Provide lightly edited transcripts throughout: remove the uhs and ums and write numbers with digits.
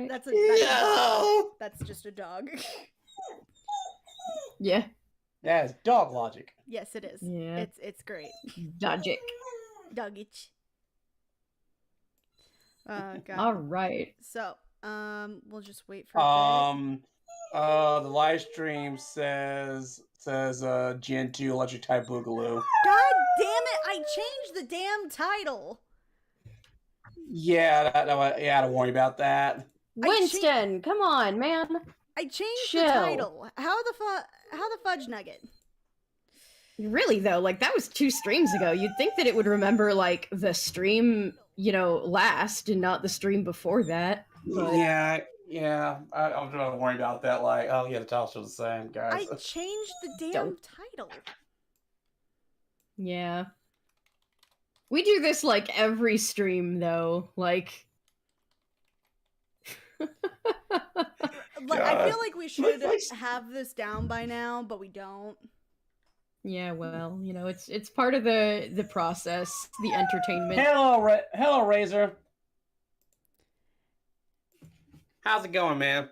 right. That's a that's just a dog. Yeah. That is dog logic. Yes, it is. Yeah. It's great. Logic. Dogich. God. All right. So, we'll just wait for a bit. The live stream says Gen 2 Electric Type Boogaloo. God damn it! I changed the damn title. Yeah, I don't worry about that. Winston, come on, man. I changed Chill. the title. How the fudge nugget? Really though, like that was 2 streams ago. You'd think that it would remember like the stream, last and not the stream before that. But... Yeah. I'm not worry about that. Like, oh yeah, the title's still the same, guys. I changed the damn title. Yeah. We do this like every stream though. Like I feel like we should have this down by now, but we don't. Yeah, well, it's part of the process, the entertainment. Hello, Razor. How's it going, man?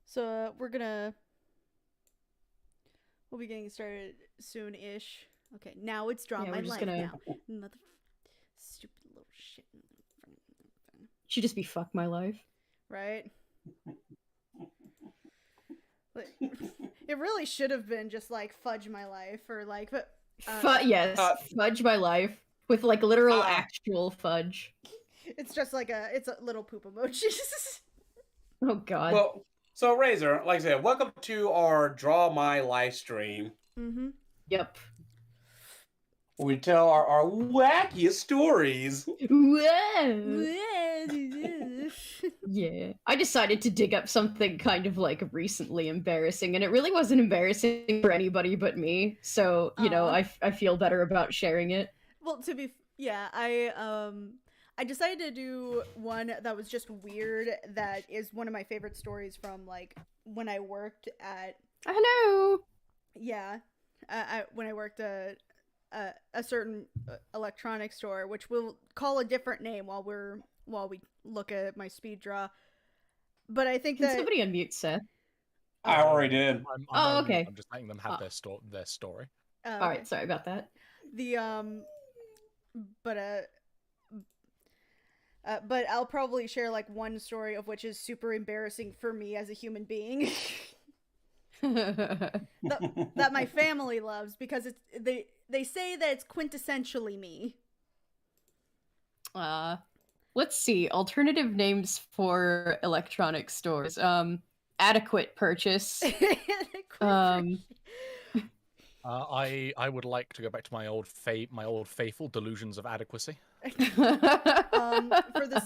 So we'll be getting started soon-ish. Okay, now it's Draw My Life now. Stupid little shit. Should just be Fuck My Life. Right? It really should have been just like Fudge My Life or like... Fudge My Life. With like literal actual fudge. It's just like it's a little poop emoji. Oh god. Well, so Razor, like I said, welcome to our Draw My Life stream. Mm-hmm. Yep. We tell our wackiest stories. Yeah. I decided to dig up something kind of like recently embarrassing, and it really wasn't embarrassing for anybody but me. So, I feel better about sharing it. Well, I decided to do one that was just weird. That is one of my favorite stories from like when I worked at. Hello. Yeah, when I worked at a certain electronics store, which we'll call a different name while we look at my speed draw. But I think Can somebody unmute Seth? I already did. I'm okay. I'm just letting them have their story. All right, sorry about that. But I'll probably share like one story of which is super embarrassing for me as a human being. that my family loves because they say that it's quintessentially me. Let's see. Alternative names for electronic stores. Adequate purchase. I would like to go back to my old faithful delusions of adequacy. For the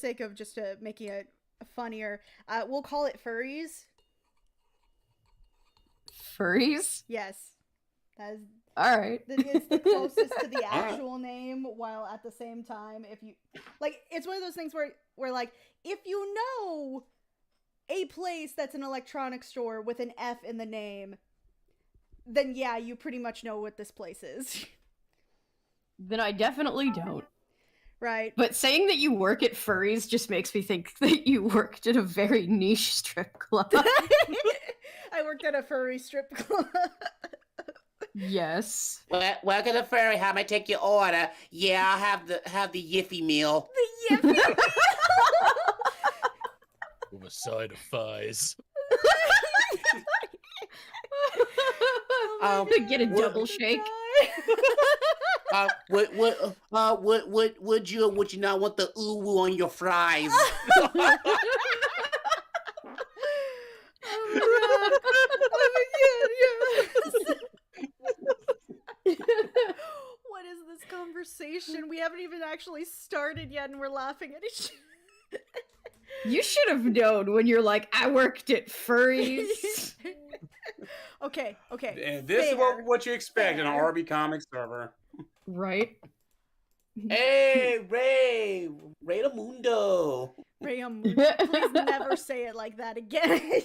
sake of just making it funnier, we'll call it furries. Furries? Yes, that is. All right. It's the closest to the actual name, while at the same time, if you like, it's one of those things where like, if you know a place that's an electronics store with an F in the name, then yeah, you pretty much know what this place is. Then I definitely don't. Right. But saying that you work at furries just makes me think that you worked at a very niche strip club. I worked at a furry strip club. Yes. Welcome to Furry. How may I take your order? Yeah, I'll have the Yiffy meal. The Yiffy meal. With a side of thighs. Get a double shake. Would you or would you not want the uwu on your fries? What is this conversation? We haven't even actually started yet and we're laughing at each other. You should have known when you're like, I worked at furries. Okay. And this is what you expect in an RBComics server. Right. Hey, Raymundo. Please never say it like that again.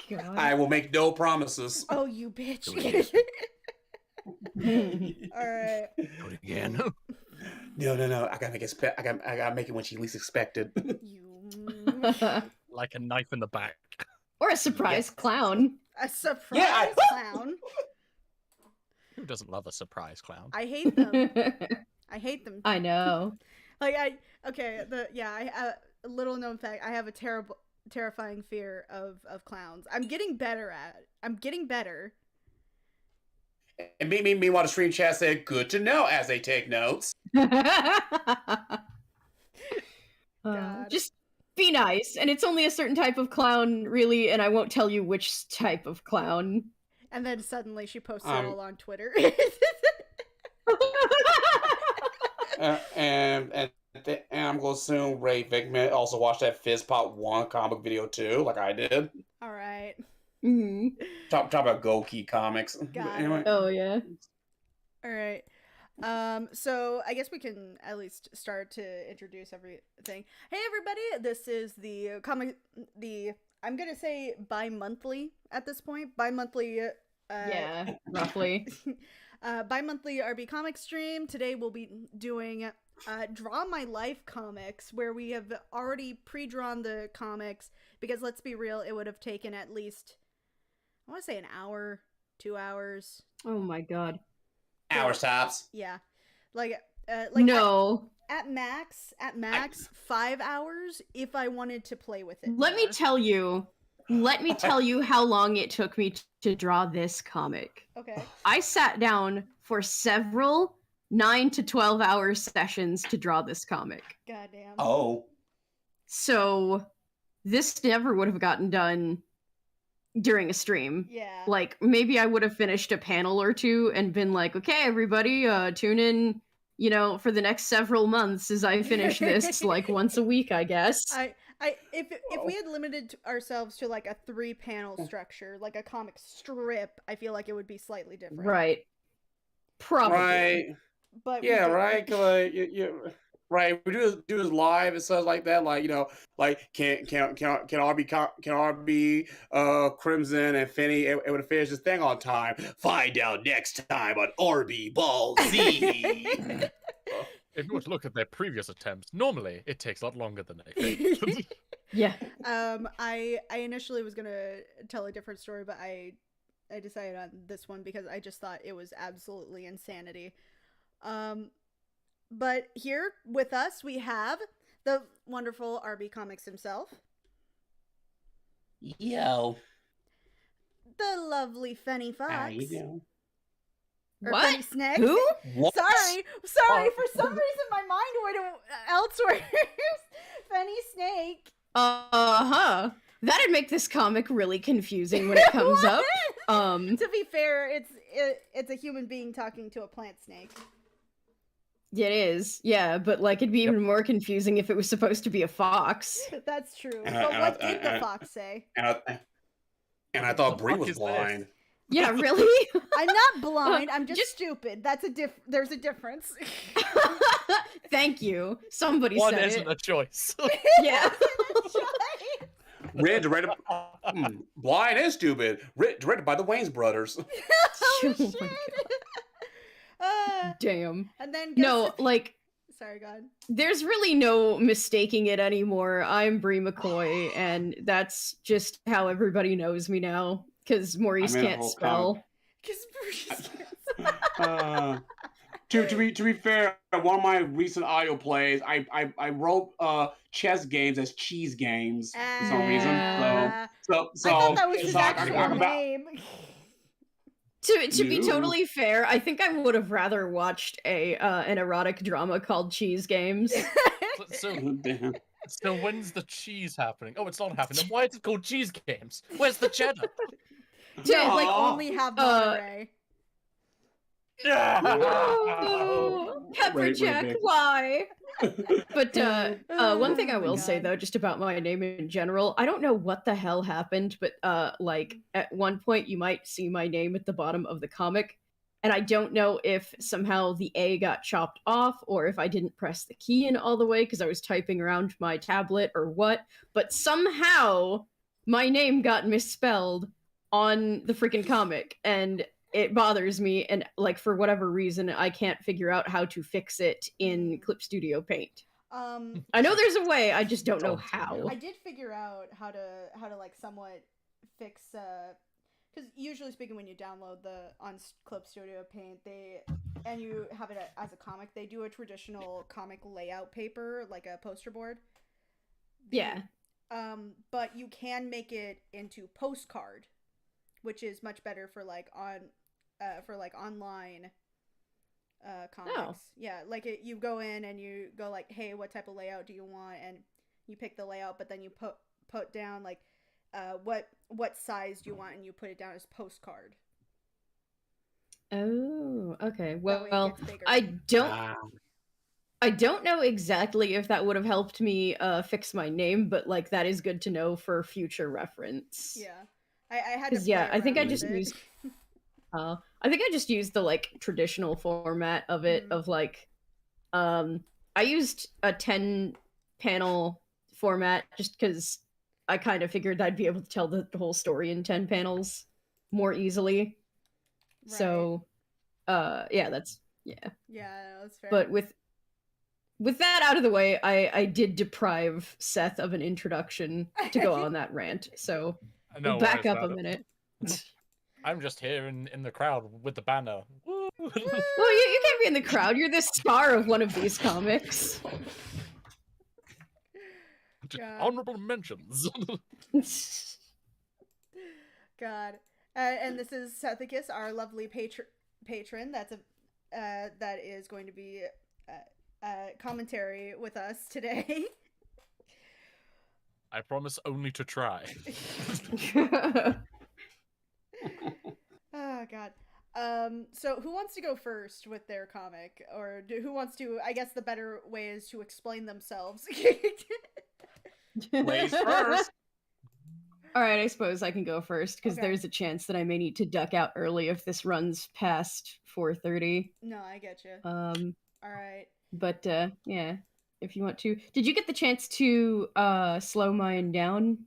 God. I will make no promises. Oh, you bitch. All right. Do it again. No. I gotta make it. I gotta make it when she least expected. You Like a knife in the back. Or a surprise Yes. clown. a surprise Yeah, clown. Who doesn't love a surprise clown? I hate them. I hate them. I know. Like I a little known fact. I have a terrifying fear of clowns. I'm getting better at it. I'm getting better. And meanwhile, the stream chat said, "Good to know," as they take notes. God. Just be nice, and it's only a certain type of clown, really, and I won't tell you which type of clown. And then suddenly she posted it all on Twitter. And I'm gonna assume Ray Vickman also watched that Fizzpop 1 comic video too, like I did. All right. Mm-hmm. Talk about Go Key Comics. Got Anyway. it. Oh yeah. All right. So I guess we can at least start to introduce everything. Hey everybody, this is the I'm gonna say bi-monthly at this point. Bi-monthly Yeah, roughly. bi-monthly RBComics stream. Today we'll be doing Draw My Life comics, where we have already pre-drawn the comics, because let's be real, it would have taken at least, I want to say, an hour, 2 hours. Oh my god. Hours tops. Yeah. Like No. at max 5 hours if I wanted to play with it. Let me tell you how long it took me to draw this comic. Okay. I sat down for several 9 to 12 hour sessions to draw this comic. Goddamn. Oh. So this never would have gotten done during a stream. Yeah. Like, maybe I would have finished a panel or two and been like, okay, everybody, tune in, for the next several months as I finish this, like, once a week, I guess. If we had limited ourselves to like a 3-panel structure, like a comic strip, I feel like it would be slightly different. Right. Probably. Right. But Yeah, right. Like, right. We do this live and stuff like that. Like, like can RB Crimson and Finney able to finish this thing on time? Find out next time on RB Ball Z. If you were to look at their previous attempts, normally it takes a lot longer than they think. Yeah. I initially was gonna tell a different story, but I decided on this one because I just thought it was absolutely insanity. But here with us we have the wonderful RBComics himself. Yo. The lovely Fenny Fox. How you doing? Or What? Fenny Snake. Who? What? Sorry. For some reason my mind went elsewhere. Fenny Snake. Uh-huh. That'd make this comic really confusing when it comes up. To be fair, it's a human being talking to a plant snake. It is, yeah, but like it'd be even more confusing if it was supposed to be a fox. That's true. But what did the fox say? And I thought What the Bree fuck was is blind. Yeah, really? I'm not blind. I'm just stupid. That's there's a difference. Thank you. Somebody One said isn't it. a choice. Yeah. Directed Blind and Stupid. Directed by the Wayans brothers. Oh, Oh my shit. Damn. And then No, like, sorry, God. there's really no mistaking it anymore. I'm Bree McCoy, and that's just how everybody knows me now, because Maurice I'm in a can't whole spell. To be fair, one of my recent audio plays, I wrote chess games as cheese games for some reason. So I thought that was his so I actual talk about- name. To be You. totally fair, I think I would have rather watched an erotic drama called Cheese Games. So Damn. when's the cheese happening? Oh, it's not happening. Then why is it called Cheese Games? Where's the cheddar? To No. like only have Monterey. Oh, Pepper Wait, Jack, wait. why? But one thing I Oh my will say God. though, just about my name in general, I don't know what the hell happened, but like at one point you might see my name at the bottom of the comic, and I don't know if somehow the A got chopped off or if I didn't press the key in all the way because I was typing around my tablet or what, but somehow my name got misspelled on the freaking comic, and it bothers me, and like for whatever reason I can't figure out how to fix it in Clip Studio Paint. I know there's a way, I just don't know how. I did figure out how to like somewhat fix because usually speaking, when you download the on Clip Studio Paint, and you have it as a comic, they do a traditional comic layout paper, like a poster board. Yeah. But you can make it into postcard, which is much better for like online comics. Oh. Yeah, like you go in and you go like, hey, what type of layout do you want, and you pick the layout, but then you put down like what size do you want, and you put it down as postcard. Oh, okay. Well, I don't know exactly if that would have helped me fix my name, but like that is good to know for future reference. Yeah, I had to. Yeah, I think I just used. I think I just used the like traditional format of it, of like, I used a 10-panel format just because I kind of figured I'd be able to tell the whole story in 10 panels more easily. Right. So, yeah, that's fair. But with that out of the way, I did deprive Seth of an introduction to go on that rant. So No back up a it. minute. I'm just here in the crowd with the banner. Woo! Well, you can't be in the crowd. You're the star of one of these comics. Honorable mentions. God. And this is Sethicus, our lovely patron. That is going to be commentary with us today. I promise only to try. Oh God. So who wants to go first with their comic, or who wants to? I guess the better way is to explain themselves. Ladies first. All right, I suppose I can go first because there's a chance that I may need to duck out early if this runs past 4:30. No, I get you. All right. But yeah, if you want to, did you get the chance to slow mine down?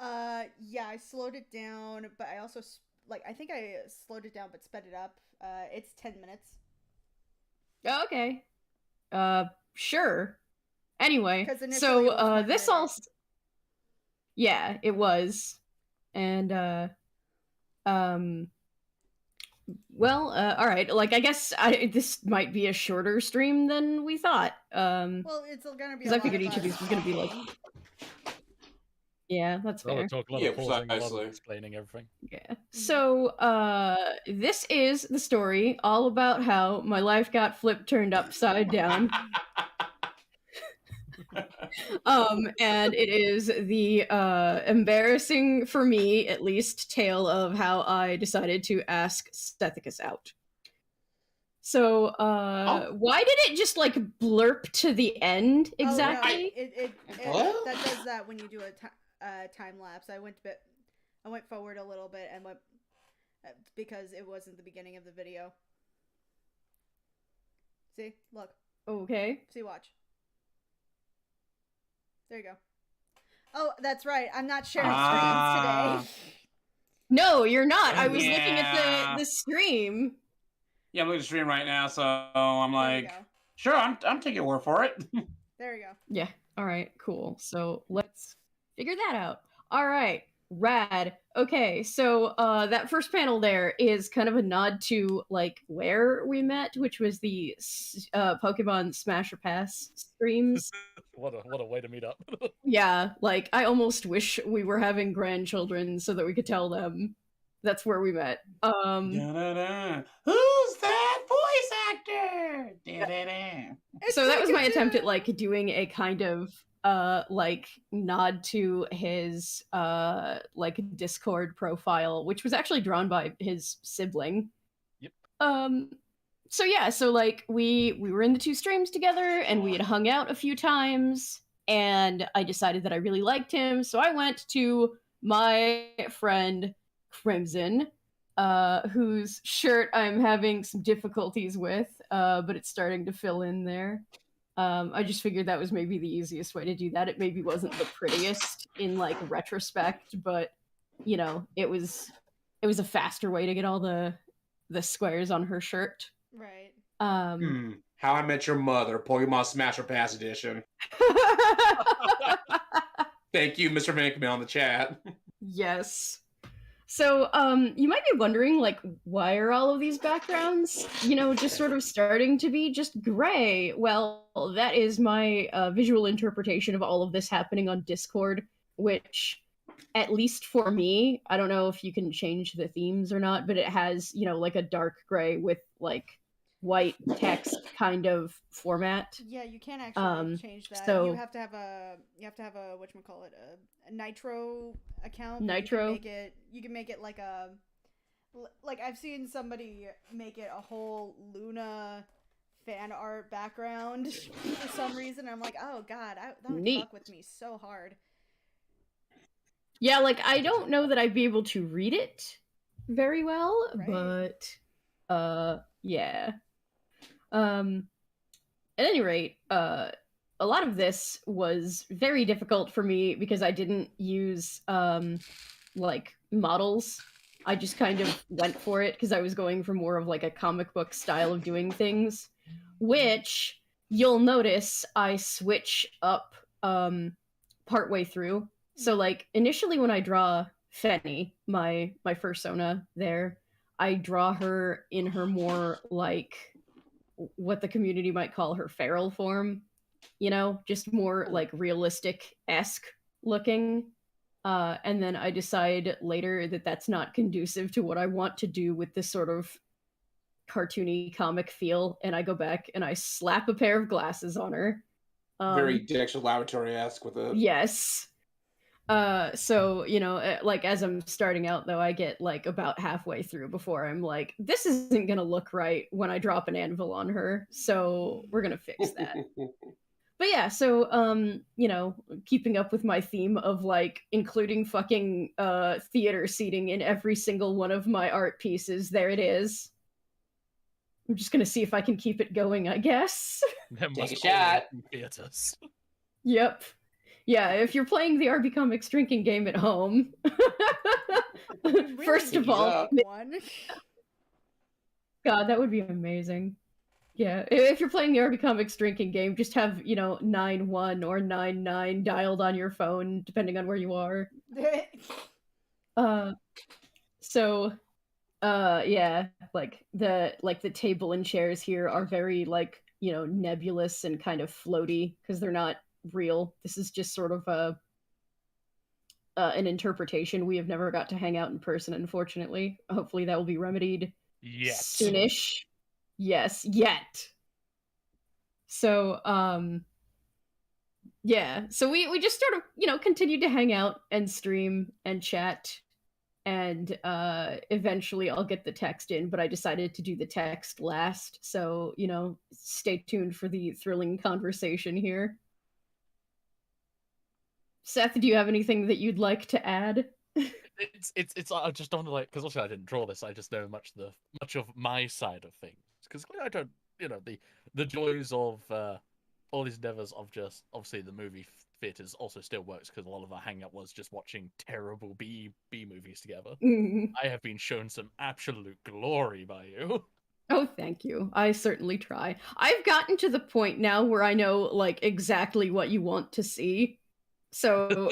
Yeah, I slowed it down, but I also I think I slowed it down but sped it up. It's 10 minutes. Oh, okay. Sure. Anyway, so this all. Yeah, it was, and well, all right. Like, I guess this might be a shorter stream than we thought. Well, it's gonna be. Because I figured each of these was gonna be like. Yeah, that's fair. Talk a lot of pausing, a lot of explaining everything. Yeah. So, this is the story all about how my life got turned upside down. And it is the embarrassing, for me at least, tale of how I decided to ask Stethicus out. So, why did it just like blurp to the end exactly? Oh, no. That does that when you do a time lapse. I went forward a little bit and went because it wasn't the beginning of the video. See, look. Okay. See, watch. There you go. Oh, that's right. I'm not sharing screens today. No, you're not. I was looking at the stream. Yeah, I'm looking at the stream right now, so I'm like, sure, I'm taking your word for it. There you go. Yeah. All right, cool. So let's figure that out. All right. Rad. Okay, so that first panel there is kind of a nod to like where we met, which was the Pokemon Smash or Pass streams. What a way to meet up. Yeah, like I almost wish we were having grandchildren so that we could tell them that's where we met. Da-da-da. Who's that voice actor? Da-da-da. So that was my attempt at like doing a kind of like nod to his like Discord profile, which was actually drawn by his sibling. Yep. So yeah, so like we were in the two streams together and we had hung out a few times, and I decided that I really liked him, so I went to my friend Crimson, whose shirt I'm having some difficulties with, but it's starting to fill in there. I just figured that was maybe the easiest way to do that. It maybe wasn't the prettiest in like retrospect, but you know, it was a faster way to get all the the squares on her shirt. Right. How I Met Your Mother, Pokemon Smasher Pass Edition. Thank you, Mr. Mankman, on the chat. Yes. So, you might be wondering, like, why are all of these backgrounds, just sort of starting to be just gray? Well, that is my visual interpretation of all of this happening on Discord, which, at least for me, I don't know if you can change the themes or not, but it has, like a dark gray with, like, white text kind of format. Yeah, you can't actually change that. So you have to have a whatchamacallit, a Nitro account. Nitro. You can make it like I've seen somebody make it a whole Luna fan art background for some reason. I'm like, oh god, that would Neat. fuck with me so hard. Yeah, like, I don't know that I'd be able to read it very well, Right. but yeah. At any rate, a lot of this was very difficult for me because I didn't use like models. I just kind of went for it because I was going for more of like a comic book style of doing things, which you'll notice I switch up partway through. So like initially when I draw Fenny, my fursona there, I draw her in her more like what the community might call her feral form, just more like realistic-esque looking. And then I decide later that that's not conducive to what I want to do with this sort of cartoony comic feel, and I go back and I slap a pair of glasses on her. Very Dexter Laboratory-esque with it. Yes. So, like as I'm starting out though, I get like about halfway through before I'm like, this isn't gonna look right when I drop an anvil on her, so we're gonna fix that. But yeah, so keeping up with my theme of like including fucking theater seating in every single one of my art pieces, there it is. I'm just gonna see if I can keep it going, I guess. Take a shot. Theaters. Yep. Yeah, if you're playing the RBComics drinking game at home, Really first of all, one. God, that would be amazing. Yeah, if you're playing the RBComics drinking game, just have 9-1 or 9-9 dialed on your phone, depending on where you are. So, yeah, like the table and chairs here are very like nebulous and kind of floaty because they're not real. This is just sort of an interpretation. We have never got to hang out in person, unfortunately. Hopefully that will be remedied soonish. Yes, yet. So yeah, so we just sort of continued to hang out and stream and chat, and eventually I'll get the text in, but I decided to do the text last, so stay tuned for the thrilling conversation here. Seth, do you have anything that you'd like to add? It's I just don't like, because also I didn't draw this. I just know much of my side of things, because I don't the joys of all these endeavors of just obviously the movie theaters also still works because a lot of our hangout was just watching terrible B movies together. I have been shown some absolute glory by you. Oh, thank you. I certainly try. I've gotten to the point now where I know like exactly what you want to see. So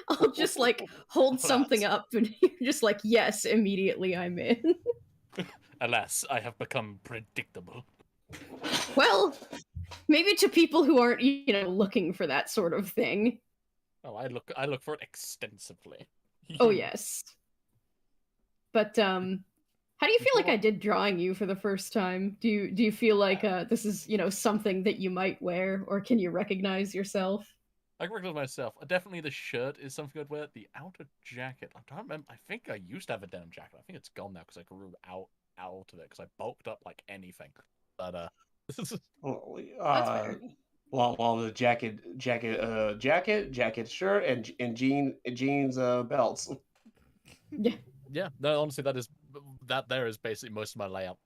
I'll just like hold something up and you're just like, yes, immediately I'm in. Alas, I have become predictable. Well, maybe to people who aren't, looking for that sort of thing. Oh, I look for it extensively. Oh yes. But how do you feel like I did drawing you for the first time? Do you feel like this is, something that you might wear, or can you recognize yourself? I can recognize myself. Definitely the shirt is something I'd wear. The outer jacket, I don't remember. I think I used to have a denim jacket. I think it's gone now because I grew out of it because I bulked up like anything. But well, the jacket, shirt, and jeans belts. Yeah. Yeah, no, honestly, that there is basically most of my layout.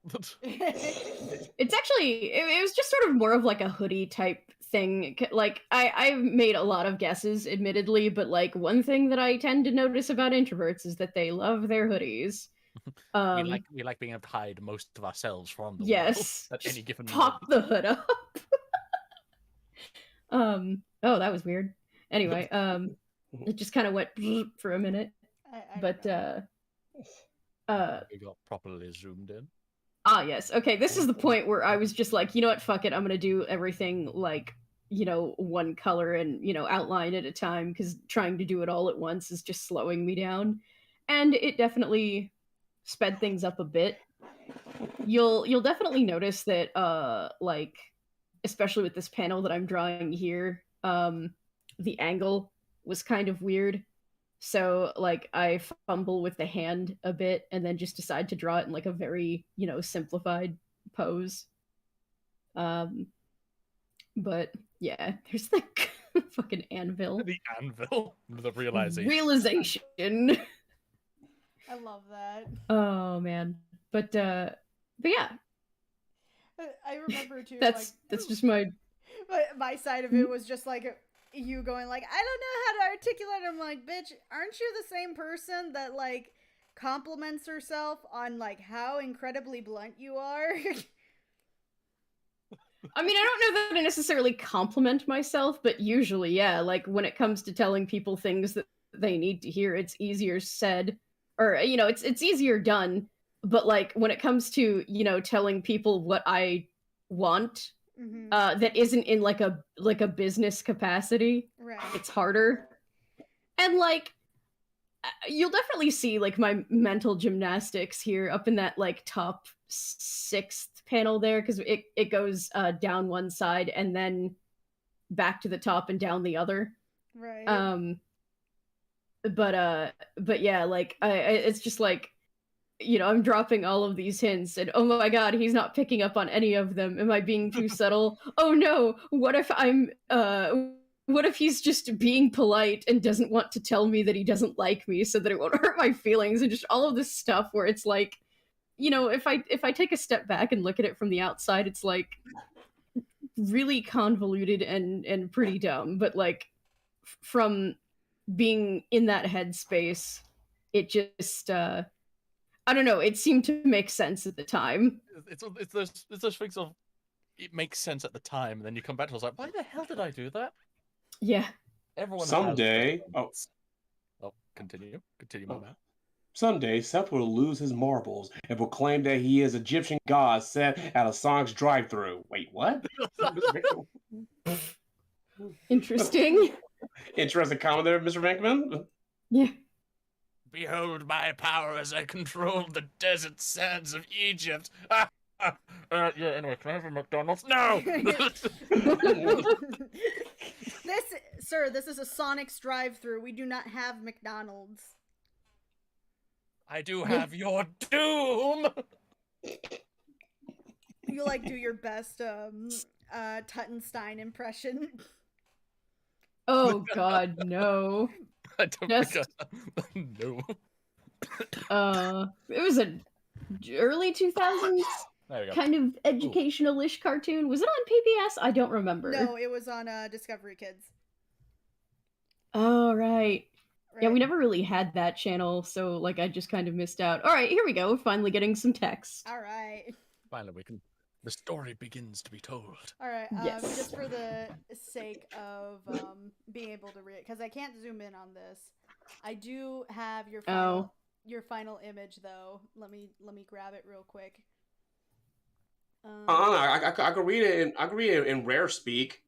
It's actually, it was just sort of more of like a hoodie type thing. Like, I've made a lot of guesses, admittedly, but like one thing that I tend to notice about introverts is that they love their hoodies. We like being able to hide most of ourselves from the yes, world at just any given pop moment. the hood up. Oh, that was weird. Anyway, it just kind of went for a minute, I but don't know. We got properly zoomed in. Yes. Okay, this is the point where I was just like, you know what, fuck it, I'm gonna do everything like, one color and, outline at a time, because trying to do it all at once is just slowing me down. And it definitely sped things up a bit. You'll definitely notice that like, especially with this panel that I'm drawing here, the angle was kind of weird. So like I fumble with the hand a bit and then just decide to draw it in like a very, simplified pose. But yeah, there's the fucking anvil. The anvil, the realization. Realization. I love that. Oh man. But yeah, I remember too. that's just my my side of it was just like you going like, I don't know how to articulate. I'm like, bitch, aren't you the same person that like compliments herself on like how incredibly blunt you are? I mean, I don't know that I necessarily compliment myself, but usually, yeah, like when it comes to telling people things that they need to hear, it's easier said, or it's easier done. But like when it comes to, telling people what I want, Mm-hmm. that isn't in like a business capacity, Right. it's harder. And like you'll definitely see like my mental gymnastics here up in that like top 6th panel there, because it goes down one side and then back to the top and down the other. Right. But yeah, like it's just like, I'm dropping all of these hints and oh my god, he's not picking up on any of them. Am I being too subtle? Oh no, what if he's just being polite and doesn't want to tell me that he doesn't like me so that it won't hurt my feelings, and just all of this stuff where it's like, if I take a step back and look at it from the outside, it's like really convoluted and pretty dumb, but like from being in that headspace, it just I don't know, it seemed to make sense at the time. It's those things of, it makes sense at the time, and then you come back to it, I was like, why the hell did I do that? Yeah. Everyone Someday. has continue, my man. Someday, Seth will lose his marbles and will claim that he is Egyptian god set at a Sonic's drive-thru. Wait, what? Interesting. Interesting comment there, Mr. Venkman. Yeah. Behold my power as I control the desert sands of Egypt. Yeah, anyway, can I have a McDonald's? No! This is a Sonic's drive-thru. We do not have McDonald's. I do have your doom! You like do your best Tuttenstein impression. Oh god, no. I don't Just... think no. It was a early 2000s kind of educational-ish cartoon. Was it on PBS? I don't remember. No, it was on Discovery Kids. Oh, right. Yeah, we never really had that channel, so like I just kind of missed out. All right, here we go. We're finally getting some text. All right. Finally, the story begins to be told. All right. Yes. Just for the sake of being able to read, because I can't zoom in on this, I do have your final image though. Let me grab it real quick. I could read it. I could read it in rare speak.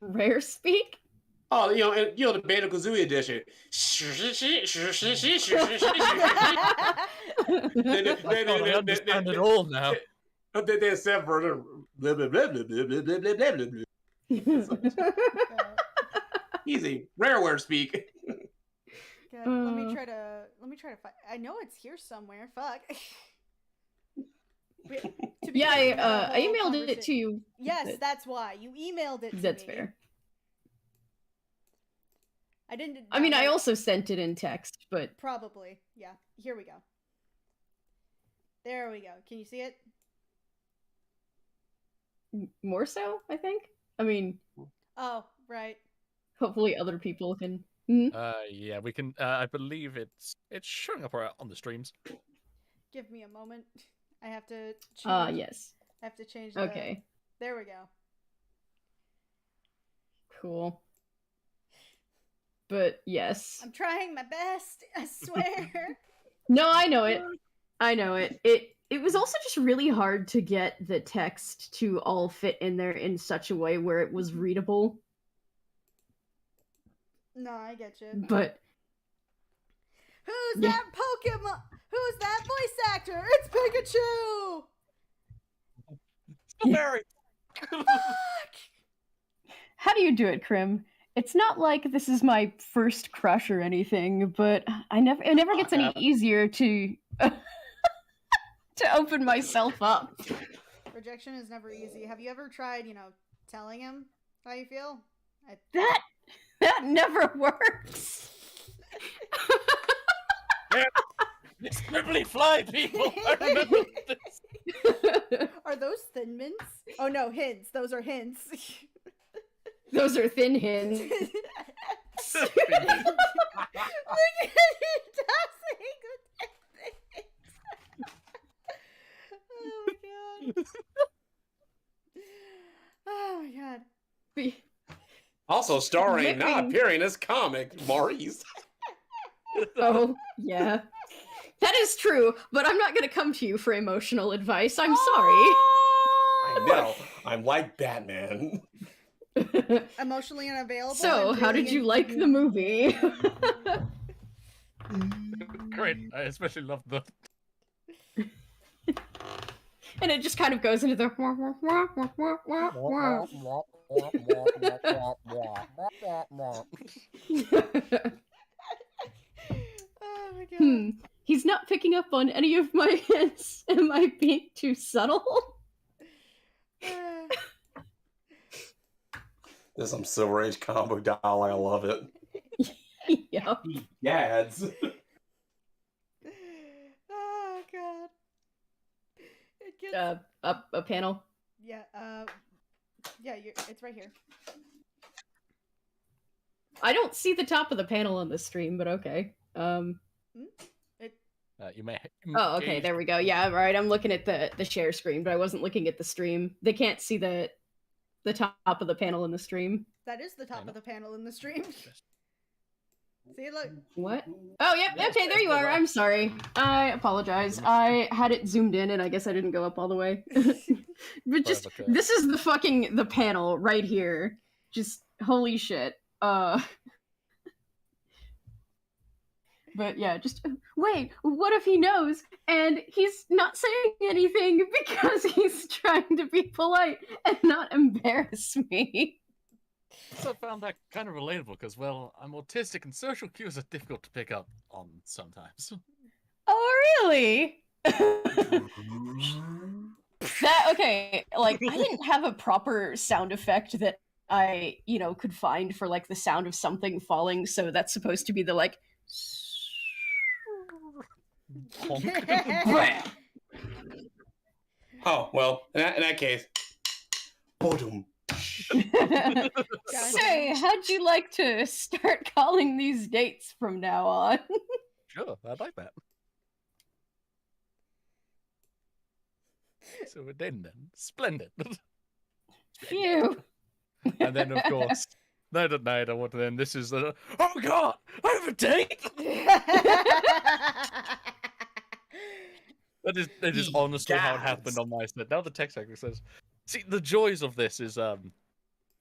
Rare speak? Oh, the Banjo Kazooie edition. I understand it all now. They said for blah blah blah blah blah blah blah blah blah. Easy, rareware speak. Good. Let me try to find. I know it's here somewhere. Fuck. Yeah, I emailed it to you. Yes, that's why you emailed it to me. That's fair. I didn't. I mean, I also sent it in text, but probably, yeah. Here we go. There we go. Can you see it? More so, I think. I mean. Oh, right. Hopefully, other people can. Yeah, we can. I believe it's showing up on the streams. Give me a moment. I have to change. Yes. I have to change. Okay. There we go. Cool. But yes. I'm trying my best. I swear. No, I know it. I know it. It was also just really hard to get the text to all fit in there in such a way where it was readable. No, I get you. But who's that Pokemon? Who's that voice actor? It's Pikachu. Strawberry. How do you do it, Krim? It's not like this is my first crush or anything, but it never gets any easier to to open myself up. Rejection is never easy. Have you ever tried, telling him how you feel? That never works. Yeah. It's scribbly fly, people. I remember this. Are those Thin Mints? Oh no, hints. Those are hints. Those are thin hints. Look at you tossing the things. Oh my god. Also starring, not appearing as comic, Maurice. Oh, yeah. That is true, but I'm not going to come to you for emotional advice. I'm sorry. I know. I'm like Batman. Emotionally unavailable. So, how did you like the movie? Great. I especially love the... And it just kind of goes into the... Oh my god. He's not picking up on any of my hints. Am I being too subtle? There's some Silver Age comic doll. I love it. Yep. Yads. Oh god. It gets... a panel. Yeah, it's right here. I don't see the top of the panel on the stream, but okay. You may. Oh, okay. There we go. Yeah, right. I'm looking at the share screen, but I wasn't looking at the stream. They can't see the top of the panel in the stream. That is the top of the panel in the stream. See, look. What? Oh, yep. Okay, there you are. I'm sorry. I apologize. I had it zoomed in, and I guess I didn't go up all the way. But just this is the panel right here. Just holy shit. But yeah, just wait, what if he knows and he's not saying anything because he's trying to be polite and not embarrass me? So I found that kind of relatable because, well, I'm autistic and social cues are difficult to pick up on sometimes. Oh, really? Okay, like, I didn't have a proper sound effect that I, could find for, like, the sound of something falling, so that's supposed to be the, like... Oh, well, in that case... Boom. Say, how'd you like to start calling these dates from now on? Sure, I'd like that. So we're dating then. Splendid. Phew. And then, of course, night at night, I want to then, this is the, oh god, I have a date! That is honestly how it happened on my side. Now the text actually says, see, the joys of this is, I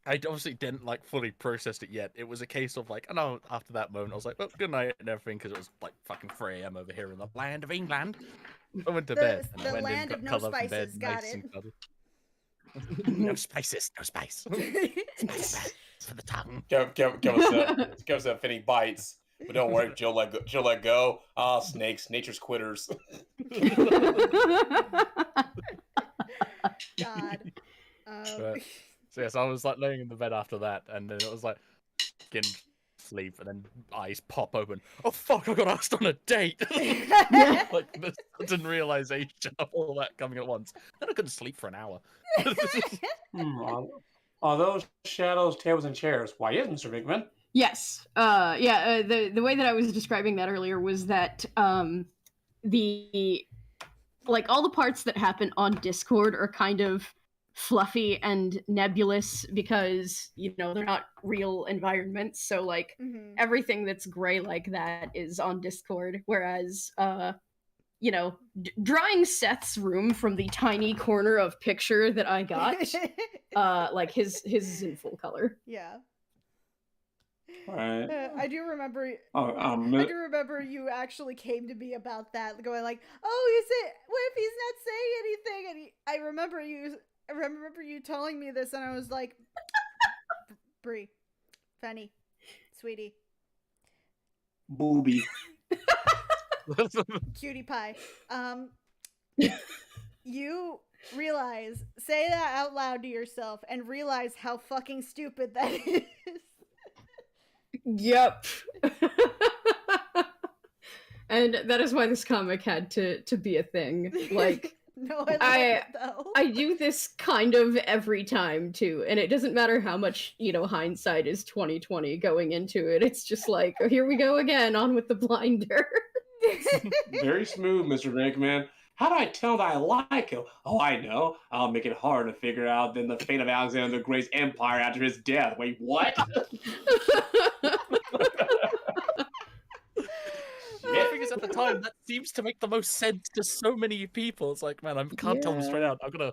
obviously didn't, like, fully process it yet. It was a case of, like, I know after that moment, I was like, well, good night and everything, because it was, like, fucking 3 AM over here in the land of England. I went to bed. And The I went land in, of no cuddled up in spices, bed, got nice it. and cuddled. No spices, no spice. Spice for the tongue. Give us a Finny bites. But don't worry, she'll let go. Ah, snakes, nature's quitters. God. So yes, I was like laying in the bed after that, and then it was like, getting sleep, and then eyes pop open. Oh fuck! I got asked on a date. Like the sudden realization of all that coming at once. Then I couldn't sleep for an hour. Are those shadows, tables, and chairs? Why, yes, Mr. Bigman. Yes. The way that I was describing that earlier was that the like all the parts that happen on Discord are kind of fluffy and nebulous because they're not real environments. So like Mm-hmm. everything that's gray like that is on Discord, whereas drawing Seth's room from the tiny corner of picture that I got, like his is in full color. Yeah. Right. I do remember. Oh, I do remember you actually came to me about that, going like, "Oh, is it? What if he's not saying anything?" And I remember you telling me this, and I was like, "Bree, Fanny, sweetie, booby. cutie pie, you say that out loud to yourself, and realize how fucking stupid that is." Yep. And that is why this comic had to be a thing. Like, no, I love it though. I do this kind of every time too, and it doesn't matter how much hindsight is 2020 going into it. It's just like, oh, here we go again, on with the blinder. Very smooth, Mr. Rickman. How do I tell that I like him? Oh, I know. I'll make it hard to figure out than the fate of Alexander the Great's empire after his death. Wait, what? The thing is, at the time, that seems to make the most sense to so many people. It's like, man, I can't tell them straight out. I'm gonna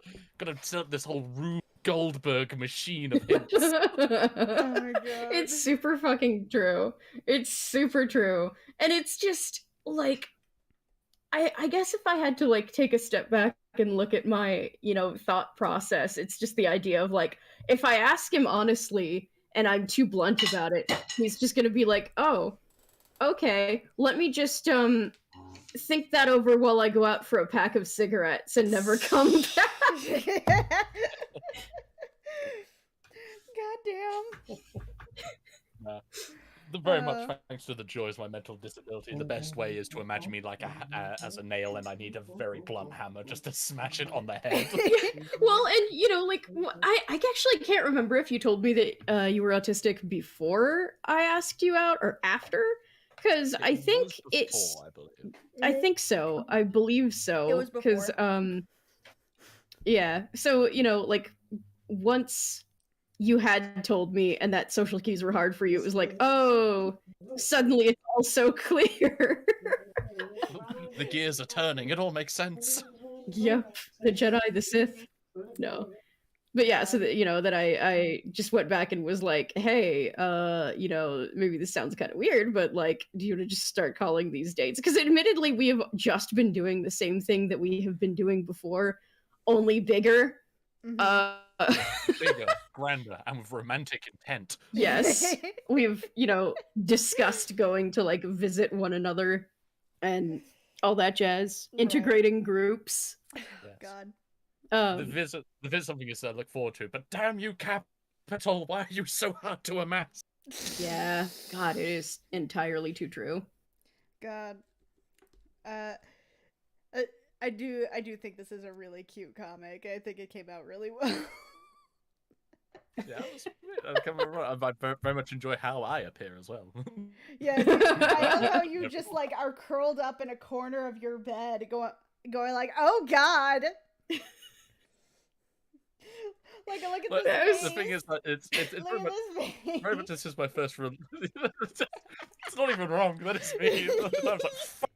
set up this whole Rube Goldberg machine of hints. Oh my god. It's super fucking true. It's super true. And it's just like, I guess if I had to like take a step back and look at my, thought process, it's just the idea of like, if I ask him honestly and I'm too blunt about it, he's just gonna be like, oh, okay, let me just think that over while I go out for a pack of cigarettes and never come back. Goddamn. Very much thanks to the joys of my mental disability, the best way is to imagine me like as a nail, and I need a very blunt hammer just to smash it on the head. Well, and like I actually can't remember if you told me that you were autistic before I asked you out or after, because I think it's before, I believe. I think so. I believe so. It was because yeah. So like once you had told me and that social cues were hard for you, it was like, oh, suddenly it's all so clear. The gears are turning. It all makes sense. Yep. The Jedi, the Sith. No. But yeah, so that that I just went back and was like, hey, maybe this sounds kind of weird, but like, do you want to just start calling these dates? Because admittedly, we have just been doing the same thing that we have been doing before, only bigger. Mm-hmm. Bigger, grander, and with romantic intent. Yes. We've, discussed going to like visit one another and all that jazz. Right. Integrating groups. Yes. God. The visit something you said, look forward to, but damn you, Capital, why are you so hard to amass? Yeah. God, it is entirely too true. God. I do think this is a really cute comic. I think it came out really well. Yeah, I very much enjoy how I appear as well. Yeah, I love how you just like are curled up in a corner of your bed, going like, "Oh God." Like, look at this. The thing is that it's very much this is my first run. It's not even wrong. That is me. I was like, fuck.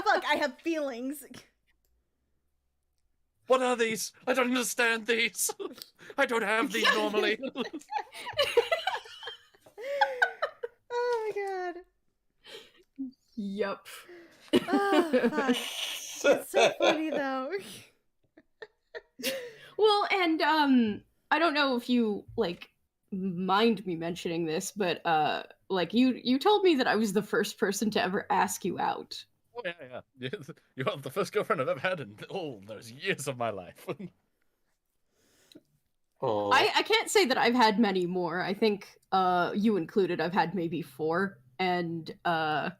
Fuck, I have feelings. What are these? I don't understand these. I don't have these normally. Oh my god. Yup. Oh, fuck. It's so funny though. Well, and I don't know if you like mind me mentioning this, but like you told me that I was the first person to ever ask you out. Oh, yeah. You are the first girlfriend I've ever had in all those years of my life. Oh. I can't say that I've had many more. I think you included, I've had maybe 4, and the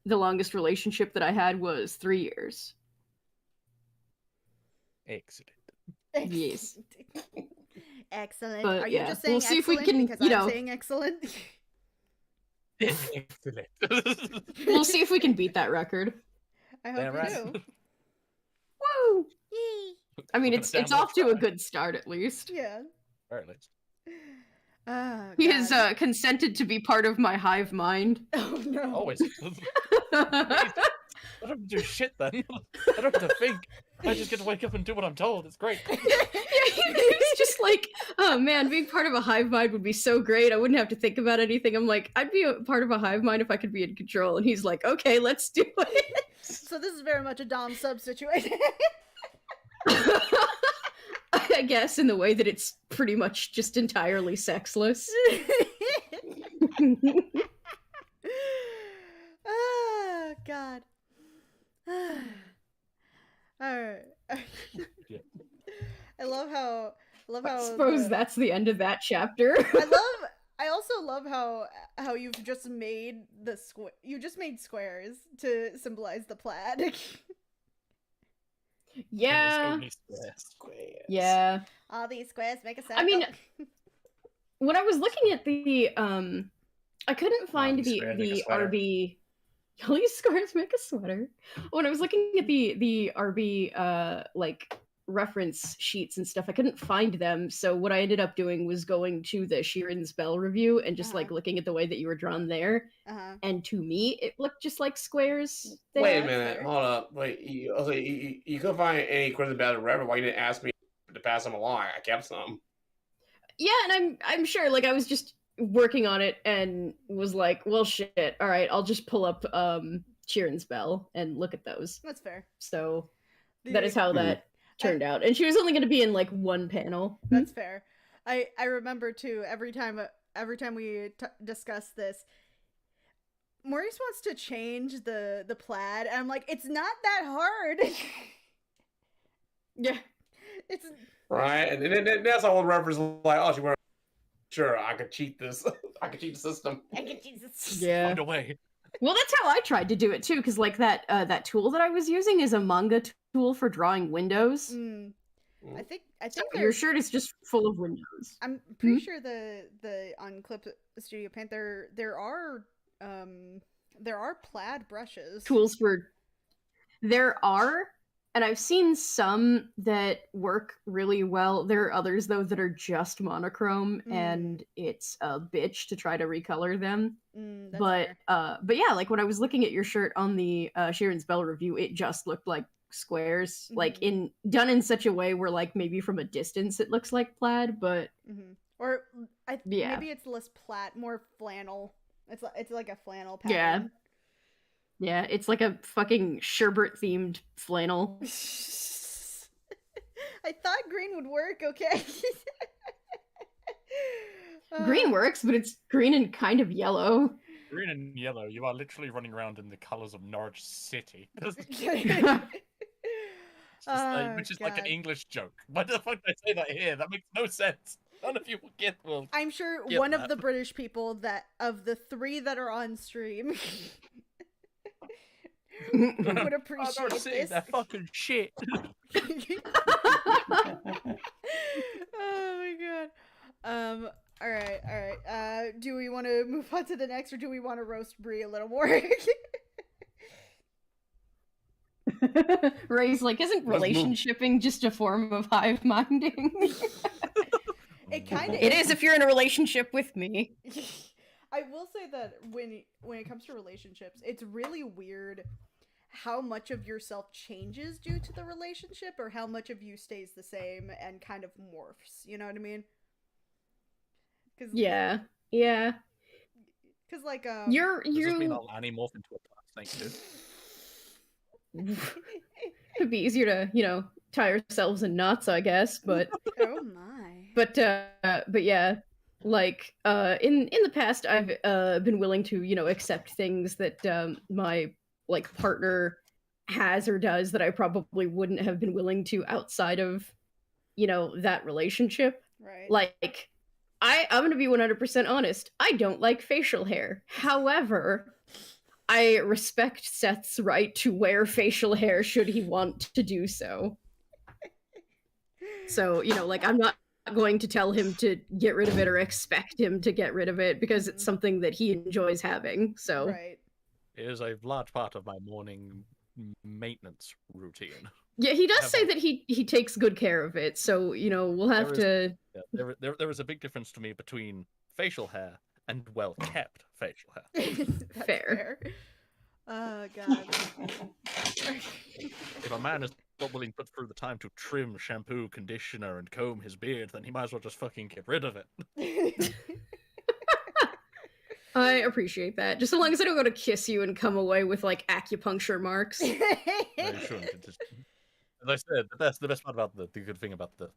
longest relationship that I had was 3 years. Excellent. Yes. Excellent. But Are you yeah, just saying we'll see if we excellent can, because you I'm know, saying excellent? Excellent. we'll see if we can beat that record. I hope Damn you right. do. Woo! Yay! I mean, We're it's gonna it's damn well off to a try. good start at least. Yeah. Or at least. Oh, He has God. consented to be part of my hive mind. Oh no. Always. I don't have to do shit then. I don't have to think. I just get to wake up and do what I'm told. It's great. Yeah, he's just like, oh man, being part of a hive mind would be so great. I wouldn't have to think about anything. I'm like, I'd be a part of a hive mind if I could be in control. And he's like, okay, let's do it. So this is very much a Dom sub situation. I guess in the way that it's pretty much just entirely sexless. Oh God. Alright. Yeah. I love how I suppose that's the end of that chapter. I also love how you've just made you just made squares to symbolize the plaid. Yeah. Squares. Yeah. All these squares make a circle. I mean, when I was looking at the I couldn't find these squares make a the sweater. RB. All these squares make a sweater. When I was looking at the RB like reference sheets and stuff, I couldn't find them. So what I ended up doing was going to the Sheeran Spell review and just like looking at the way that you were drawn there. And to me, it looked just like squares. There. Wait a that's minute. fair. Hold up. Wait. You couldn't find any questions about it, whatever. Why you didn't ask me to pass them along? I kept some. Yeah, and I'm sure. Like I was just working on it and was like, well, shit. All right, I'll just pull up Sheeran's Spell and look at those. That's fair. So that is how that turned out. And she was only going to be in like one panel. That's fair. I remember too. Every time we discuss this, Maurice wants to change the plaid, and I'm like, it's not that hard. Yeah, it's Right, and then that's all the reference like, oh, she wear. Sure, I could cheat this. I could cheat the system. I can Jesus. yeah. Find a way. Well, that's how I tried to do it too, because like that tool that I was using is a manga tool for drawing windows. I think So your shirt is just full of windows. I'm pretty sure the on Clip Studio Paint there are plaid brushes. Tools for there are, and I've seen some that work really well. There are others though that are just monochrome, and it's a bitch to try to recolor them. But yeah, like when I was looking at your shirt on the Sheeran Spell review, it just looked like squares, like done in such a way where like maybe from a distance it looks like plaid, but or maybe it's less plaid, more flannel. It's like a flannel pattern. Yeah, it's like a fucking sherbet themed flannel. I thought green would work. Okay. Green works, but it's green and kind of yellow. Green and yellow, you are literally running around in the colors of Norwich City. Which is like an English joke. Why the fuck did I say that here? That makes no sense. None of you will get well. I'm sure one of the British people that of the 3 that are on stream would appreciate this. That fucking shit. Oh my god. All right. Do we want to move on to the next, or do we want to roast Brie a little more? Ray's like, isn't relationshiping just a form of hive minding? It kind of it is if you're in a relationship with me. I will say that when it comes to relationships, it's really weird how much of yourself changes due to the relationship, or how much of you stays the same and kind of morphs. You know what I mean? Yeah. Because like Does this mean I'll animorph into a plant? Thanks, dude. It'd be easier to, tie ourselves in knots, I guess, but oh my. But yeah, like in the past I've been willing to, accept things that my like partner has or does that I probably wouldn't have been willing to outside of, that relationship. Right. Like I'm going to be 100% honest. I don't like facial hair. However, I respect Seth's right to wear facial hair should he want to do so. So, like I'm not going to tell him to get rid of it or expect him to get rid of it because it's something that he enjoys having. So Right. It is a large part of my morning maintenance routine. yeah, he does Have say a- that he takes good care of it. So we'll have to. Yeah, there is a big difference to me between facial hair and well kept facial hair. That's Fair. Oh god. If a man is not willing to put through the time to trim, shampoo, conditioner, and comb his beard, then he might as well just fucking get rid of it. I appreciate that. Just as long as I don't go to kiss you and come away with like acupuncture marks. No, you shouldn't. It just, as I said, the best part about the good thing about the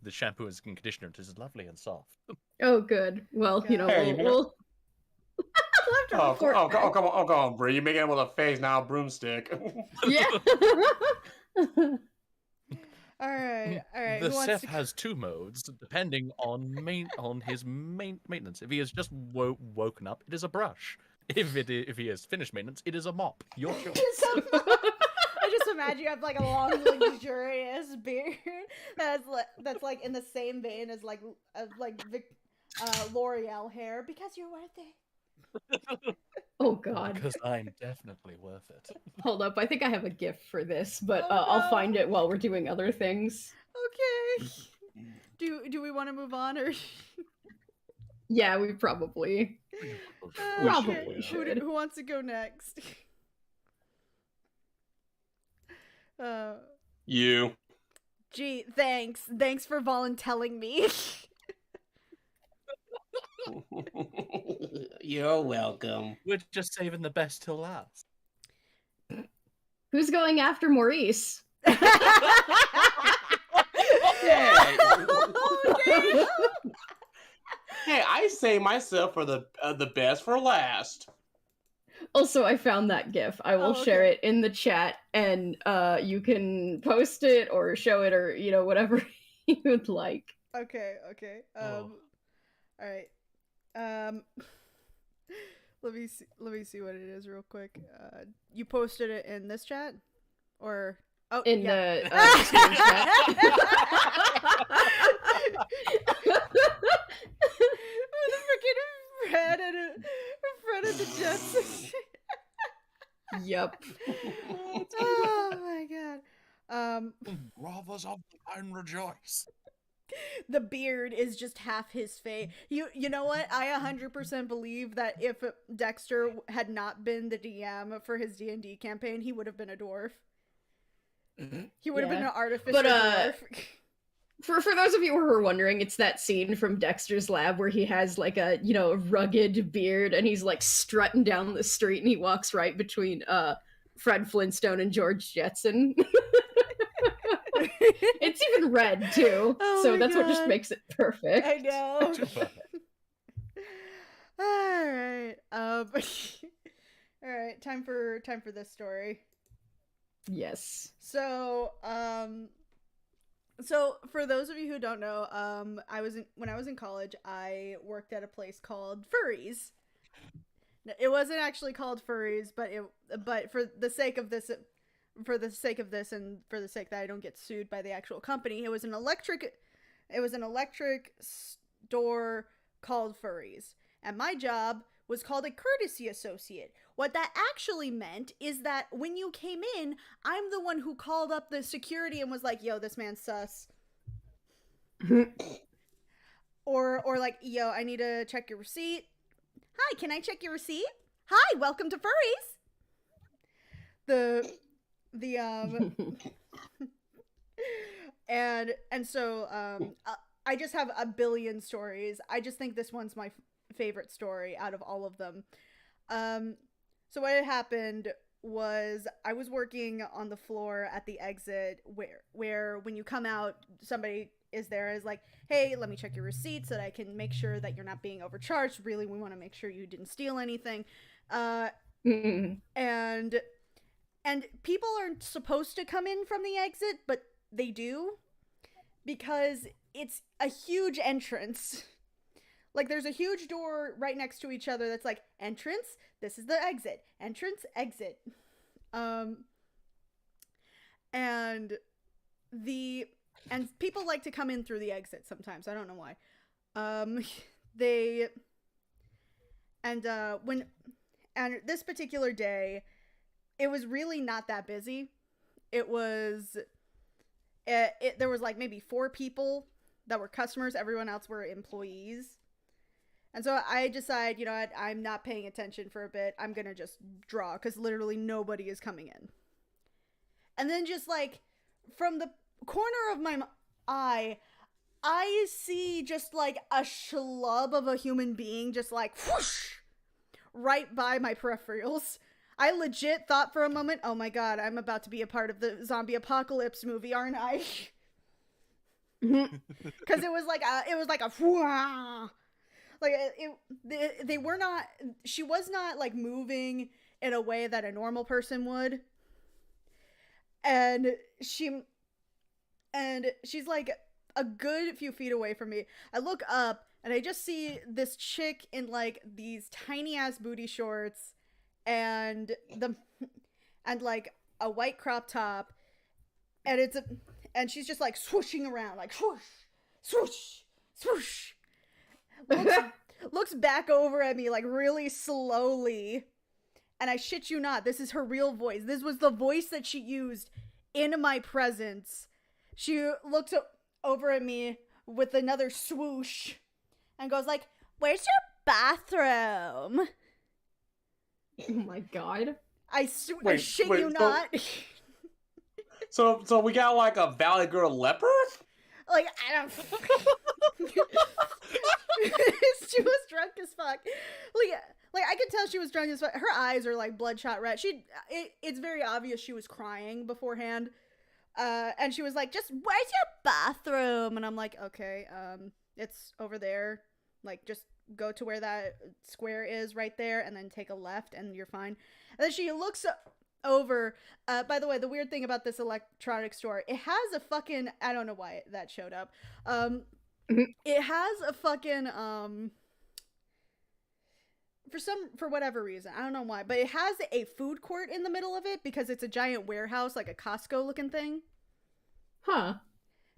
shampoo and conditioner is it's lovely and soft. Oh, good. Well, Hey, we'll have to Oh, report oh, back. oh, come on, Bree. You're making it with a face now, broomstick. Yeah. All right. The Who wants Seth to... has two modes depending on his maintenance. If he has just woken up, it is a brush. If he has finished maintenance, it is a mop. Your choice. I just imagine you have like a long, luxurious beard that's like in the same vein as like L'Oreal hair because you're worth it. Oh God. Because I'm definitely worth it. Hold up. I think I have a gift for this, but Oh, I'll no. find it while we're doing other things. Okay. Do we want to move on or? Yeah, we probably. Probably should. Who wants to go next? You. Gee, thanks for voluntelling me. You're welcome. We're just saving the best till last. Who's going after Maurice? Hey. Okay. Hey, I say myself for the best for last. Also, I found that GIF. I will share okay. it in the chat, and you can post it or show it, or whatever you'd like. Okay. All right. Let me see what it is real quick. You posted it in this chat, or In yeah. the Discord chat. The freaking Fred and the Jets. Yep. Oh my god. Brothers of and rejoice. The beard is just half his face. You know what? I 100% believe that if Dexter had not been the DM for his D&D campaign, he would have been a dwarf. He would have been an artificial dwarf. For those of you who are wondering, it's that scene from Dexter's Lab where he has like a rugged beard and he's like strutting down the street and he walks right between Fred Flintstone and George Jetson. It's even red too, so that's what just makes it perfect. I know. All right. All right. Time for this story. Yes. So, so for those of you who don't know, when I was in college, I worked at a place called Furries. It wasn't actually called Furries, but for the sake of this, and for the sake that I don't get sued by the actual company, it was an electric store called Furries, and my job was called a courtesy associate. What that actually meant is that when you came in, I'm the one who called up the security and was like, yo, this man's sus. or like, yo, I need to check your receipt. Hi, can I check your receipt? Hi, welcome to Furries. And so I just have a billion stories. I just think this one's my favorite story out of all of them. So what had happened was I was working on the floor at the exit where when you come out, somebody is like, hey, let me check your receipt so that I can make sure that you're not being overcharged. Really, we want to make sure you didn't steal anything. And people aren't supposed to come in from the exit, but they do, because it's a huge entrance. Like, there's a huge door right next to each other that's like, entrance, this is the exit, entrance, exit. And And people like to come in through the exit sometimes. I don't know why. And this particular day, it was really not that busy. It was, there was like maybe 4 people that were customers. Everyone else were employees. And so I decide, you know what, I'm not paying attention for a bit. I'm going to just draw because literally nobody is coming in. And then just like from the corner of my eye, I see just like a schlub of a human being just like whoosh right by my peripherals. I legit thought for a moment, oh my god, I'm about to be a part of the zombie apocalypse movie, aren't I? Because it was like a whoosh. Like they were not, she was not like moving in a way that a normal person would. And she's like a good few feet away from me. I look up and I just see this chick in like these tiny ass booty shorts and like a white crop top, and she's just like swooshing around like swoosh, swoosh, swoosh. Looks back over at me like really slowly, and I shit you not, this is her real voice. This was the voice that she used in my presence. She looked over at me with another swoosh and goes like, "Where's your bathroom?" Oh my god. I shit you not. So we got like a Valley Girl leper? Like, I don't. She was drunk as fuck. Like I could tell she was drunk as fuck. Her eyes are like bloodshot red. It's very obvious she was crying beforehand. And she was like, "Just where's your bathroom?" And I'm like, "Okay, it's over there. Like, just go to where that square is right there, and then take a left, and you're fine." And then she looks over. By the way, the weird thing about this electronics store, it has a fucking, I don't know why that showed up. It has a fucking for whatever reason, I don't know why, but it has a food court in the middle of it because it's a giant warehouse, like a Costco looking thing. Huh.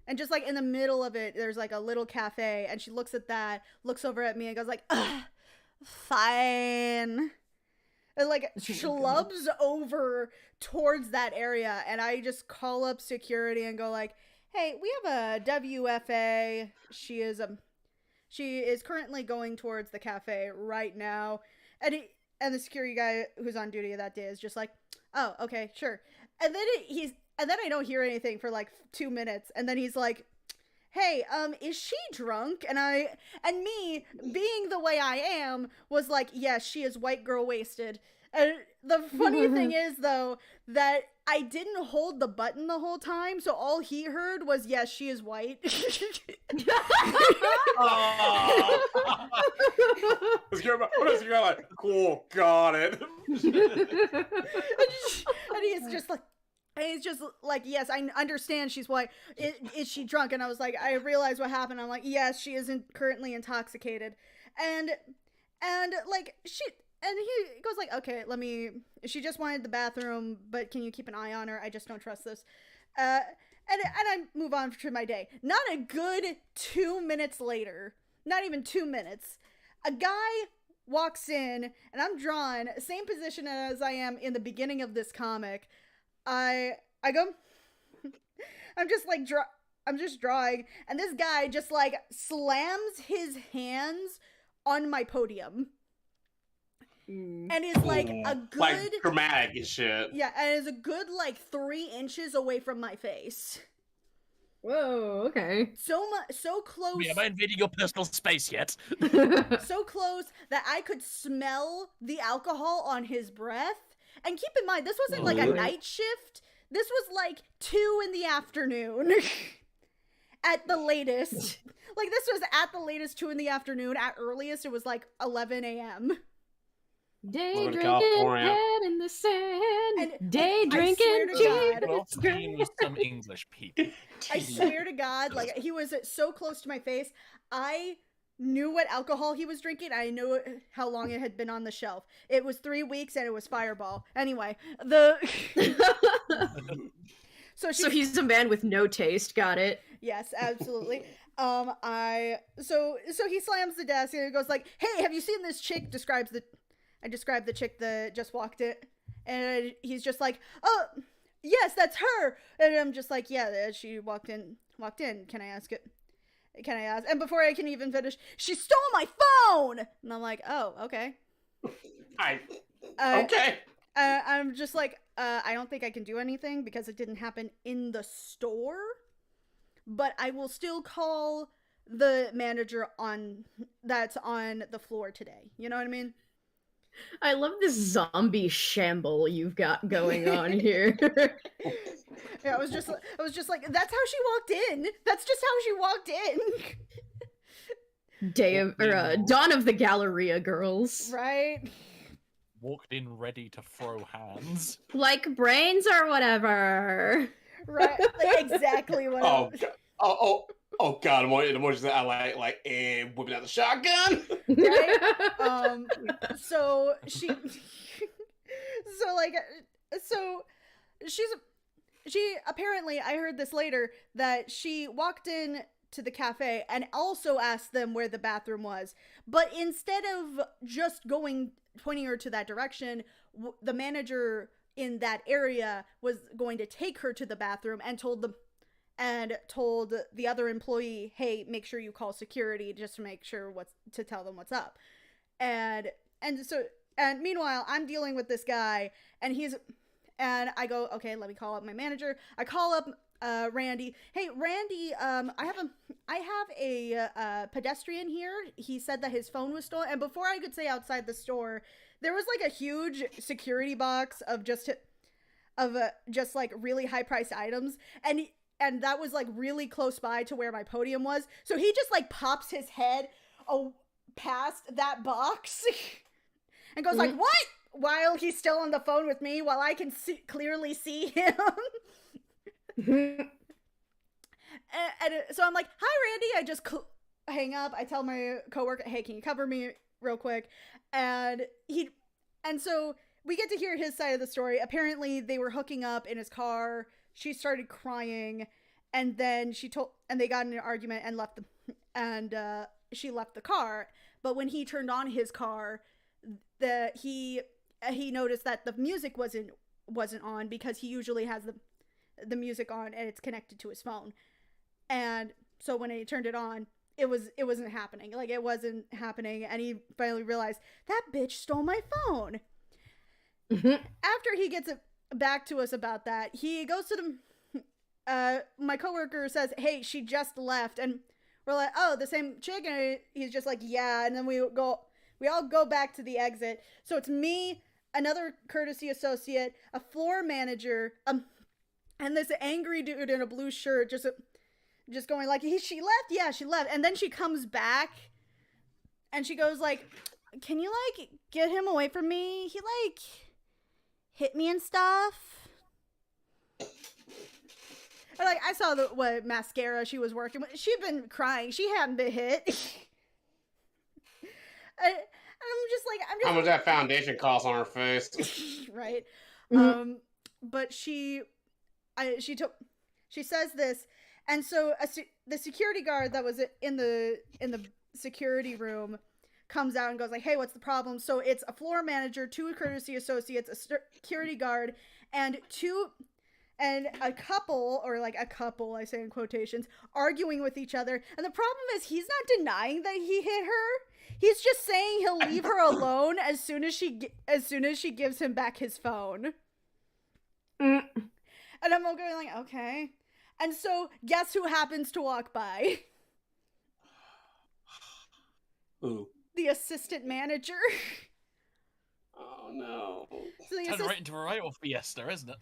And just like in the middle of it, there's like a little cafe, and she looks at that, looks over at me, and goes like, "Ugh, fine." And like schlubs over towards that area, and I just call up security and go like, "Hey, we have a WFA. She is currently going towards the cafe right now." And the security guy who's on duty that day is just like, "Oh, okay, sure." And then I don't hear anything for like 2 minutes, and then he's like, "Hey, is she drunk?" And me, being the way I am, was like, "Yes, she is white girl wasted." And the funny thing is, though, that I didn't hold the button the whole time, so all he heard was, "Yes, she is white." You're like, "Cool, got it." And he's just like, "Yes, I understand she's white. Is she drunk?" And I was like, I realized what happened. I'm like, "Yes, she isn't currently intoxicated." And like, and he goes like, "Okay, she just wanted the bathroom, but can you keep an eye on her? I just don't trust this." And I move on to my day. Not a good 2 minutes later, not even 2 minutes, a guy walks in, and I'm drawn, same position as I am in the beginning of this comic. I go, I'm just drawing, and this guy just like slams his hands on my podium. And is like a good, like dramatic and shit. Yeah, and is a good like 3 inches away from my face. Whoa, okay. So close. Am I invading your personal space yet? So close that I could smell the alcohol on his breath. And keep in mind, this wasn't like a night shift. This was like 2 PM at the latest. Like, this was at the latest 2 PM. At earliest, it was like 11 AM. Day drinking, head in the sand. And day drinking, some English people. I swear to God, like, he was so close to my face. I knew what alcohol he was drinking. I knew how long it had been on the shelf. It was 3 weeks, and it was Fireball. Anyway, So he's a man with no taste. Got it. Yes, absolutely. So he slams the desk and he goes like, "Hey, have you seen this chick?" I described the chick that just walked in, and he's just like, "Oh, yes, that's her." And I'm just like, "Yeah, she walked in. Can I ask it? Can I ask?" And before I can even finish, "She stole my phone!" And I'm like, "Oh, okay." Okay. I'm just like, I don't think I can do anything because it didn't happen in the store, but I will still call the manager that's on the floor today. You know what I mean? I love this zombie shamble you've got going on here. Yeah, I was just like, that's how she walked in. That's just how she walked in. Dawn of the Galleria girls. Right? Walked in ready to throw hands. Like brains or whatever. Right? Like, exactly what Oh God! I'm more just I like and whipping out the shotgun. right? So she she apparently, I heard this later, that she walked in to the cafe and also asked them where the bathroom was, but instead of just pointing her to that direction, the manager in that area was going to take her to the bathroom and told the other employee, "Hey, make sure you call security just to make sure to tell them what's up." And meanwhile, I'm dealing with this guy, and I go, "Okay, let me call up my manager." I call up Randy. "Hey, Randy, I have a pedestrian here. He said that his phone was stolen." And before I could say outside the store, there was like a huge security box of just like really high priced items, and that was like really close by to where my podium was. So he just like pops his head past that box and goes like, "What?" While he's still on the phone with me, while I can clearly see him. and so I'm like, "Hi, Randy." I just hang up. I tell my coworker, "Hey, can you cover me real quick?" And so we get to hear his side of the story. Apparently they were hooking up in his car. She started crying, and then they got in an argument and she left the car. But when he turned on his car, he noticed that the music wasn't on, because he usually has the music on and it's connected to his phone. And so when he turned it on, it wasn't happening. Like, it wasn't happening, and he finally realized, that bitch stole my phone. After he gets back to us about that, he goes to my coworker says, "Hey, she just left." And we're like, "Oh, the same chick?" And he's just like, "Yeah." And then we all go back to the exit. So it's me, another courtesy associate, a floor manager, and this angry dude in a blue shirt just going like, "She left? Yeah, she left." And then she comes back and she goes like, "Can you like get him away from me? He like hit me and stuff." And like, I saw what mascara she was working with. She'd been crying. She hadn't been hit. And I'm just like, How much that foundation costs on her face? Right. But she says this, and so the security guard that was in the security room comes out and goes like, "Hey, what's the problem?" So it's a floor manager, 2 courtesy associates, a security guard, and a couple, or like a couple, I say in quotations, arguing with each other. And the problem is, he's not denying that he hit her. He's just saying he'll leave her alone as soon as she gives him back his phone. And I'm all going like, okay. And so guess who happens to walk by? Ooh. The assistant manager. Oh no. So Turns right into a right off Fiesta, isn't it?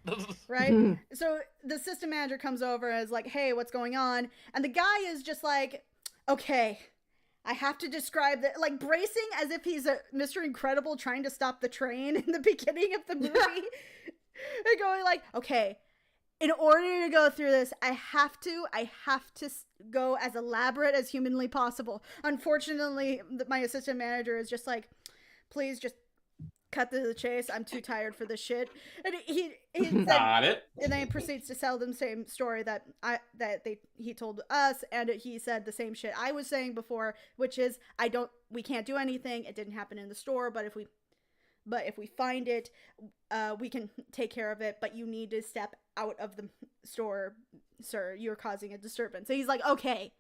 Right? So the assistant manager comes over and is like, "Hey, what's going on?" And the guy is just like, "Okay, I have to describe that," like bracing as if he's a Mr. Incredible trying to stop the train in the beginning of the movie. And going like, "Okay, in order to go through this, I have to go as elaborate as humanly possible." Unfortunately, my assistant manager is just like, "Please just cut to the chase. I'm too tired for this shit. And he Got it. and then he proceeds to tell them the same story that he told us, and he said the same shit I was saying before, which is we can't do anything. It didn't happen in the store, but if we find it, we can take care of it. But you need to step out of the store, sir. You're causing a disturbance. So he's like, okay.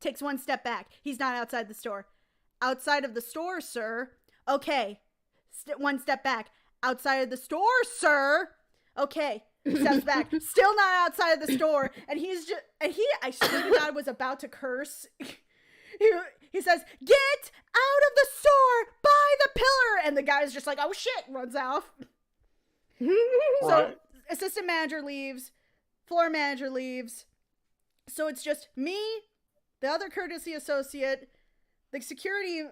Takes one step back. He's not outside the store. Outside of the store, sir. Okay. One step back. Outside of the store, sir. Okay. Steps back. Still not outside of the store. And I swear to God, was about to curse. He says, get out of the store by the pillar. And the guy's just like, oh shit, runs off. So assistant manager leaves. Floor manager leaves. So it's just me, the other courtesy associate, the security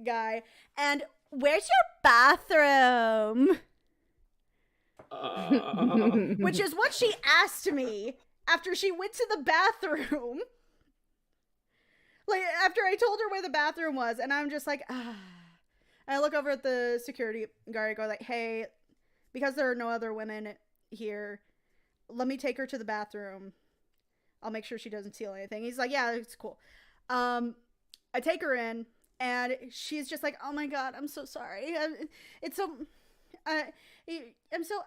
guy, and where's your bathroom? Which is what she asked me after she went to the bathroom. Like, after I told her where the bathroom was, and I'm just like, ah. I look over at the security guard and go like, hey, because there are no other women here, let me take her to the bathroom. I'll make sure she doesn't steal anything. He's like, yeah, it's cool. I take her in, and she's just like, oh my God, I'm so sorry. I'm so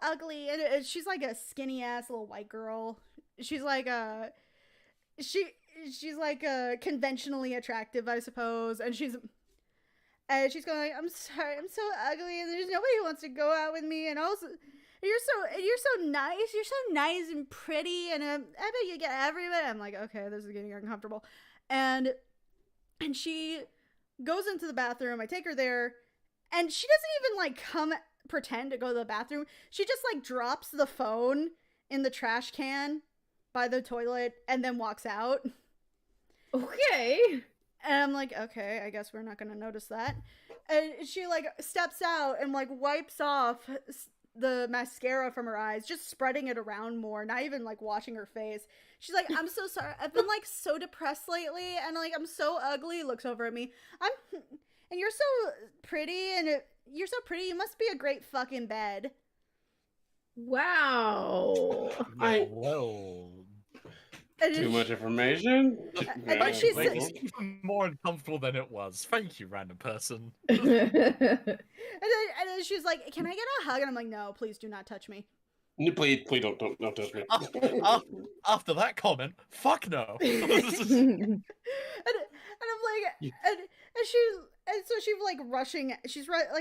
ugly. And she's like a skinny ass little white girl. She's like she's like conventionally attractive, I suppose. And she's going like, I'm sorry, I'm so ugly, and there's nobody who wants to go out with me. And also, you're so nice. You're so nice and pretty, and I bet you get everybody. I'm like, okay, this is getting uncomfortable. And she goes into the bathroom. I take her there, and she doesn't even like pretend to go to the bathroom. She just like drops the phone in the trash can by the toilet and then walks out. Okay. And I'm like, okay, I guess we're not gonna notice that. And she like steps out and like wipes off the mascara from her eyes, just spreading it around more, not even like washing her face. She's like, I'm so sorry, I've been like so depressed lately, and like I'm so ugly. Looks over at me, and you're so pretty, and you're so pretty, you must be a great fucking bed. Wow. Well, Too much information? And then she said, it's even more uncomfortable than it was. Thank you, random person. and then she's like, can I get a hug? And I'm like, no, please do not touch me. Please don't touch me. After that comment, fuck no. And I'm like, and so she's like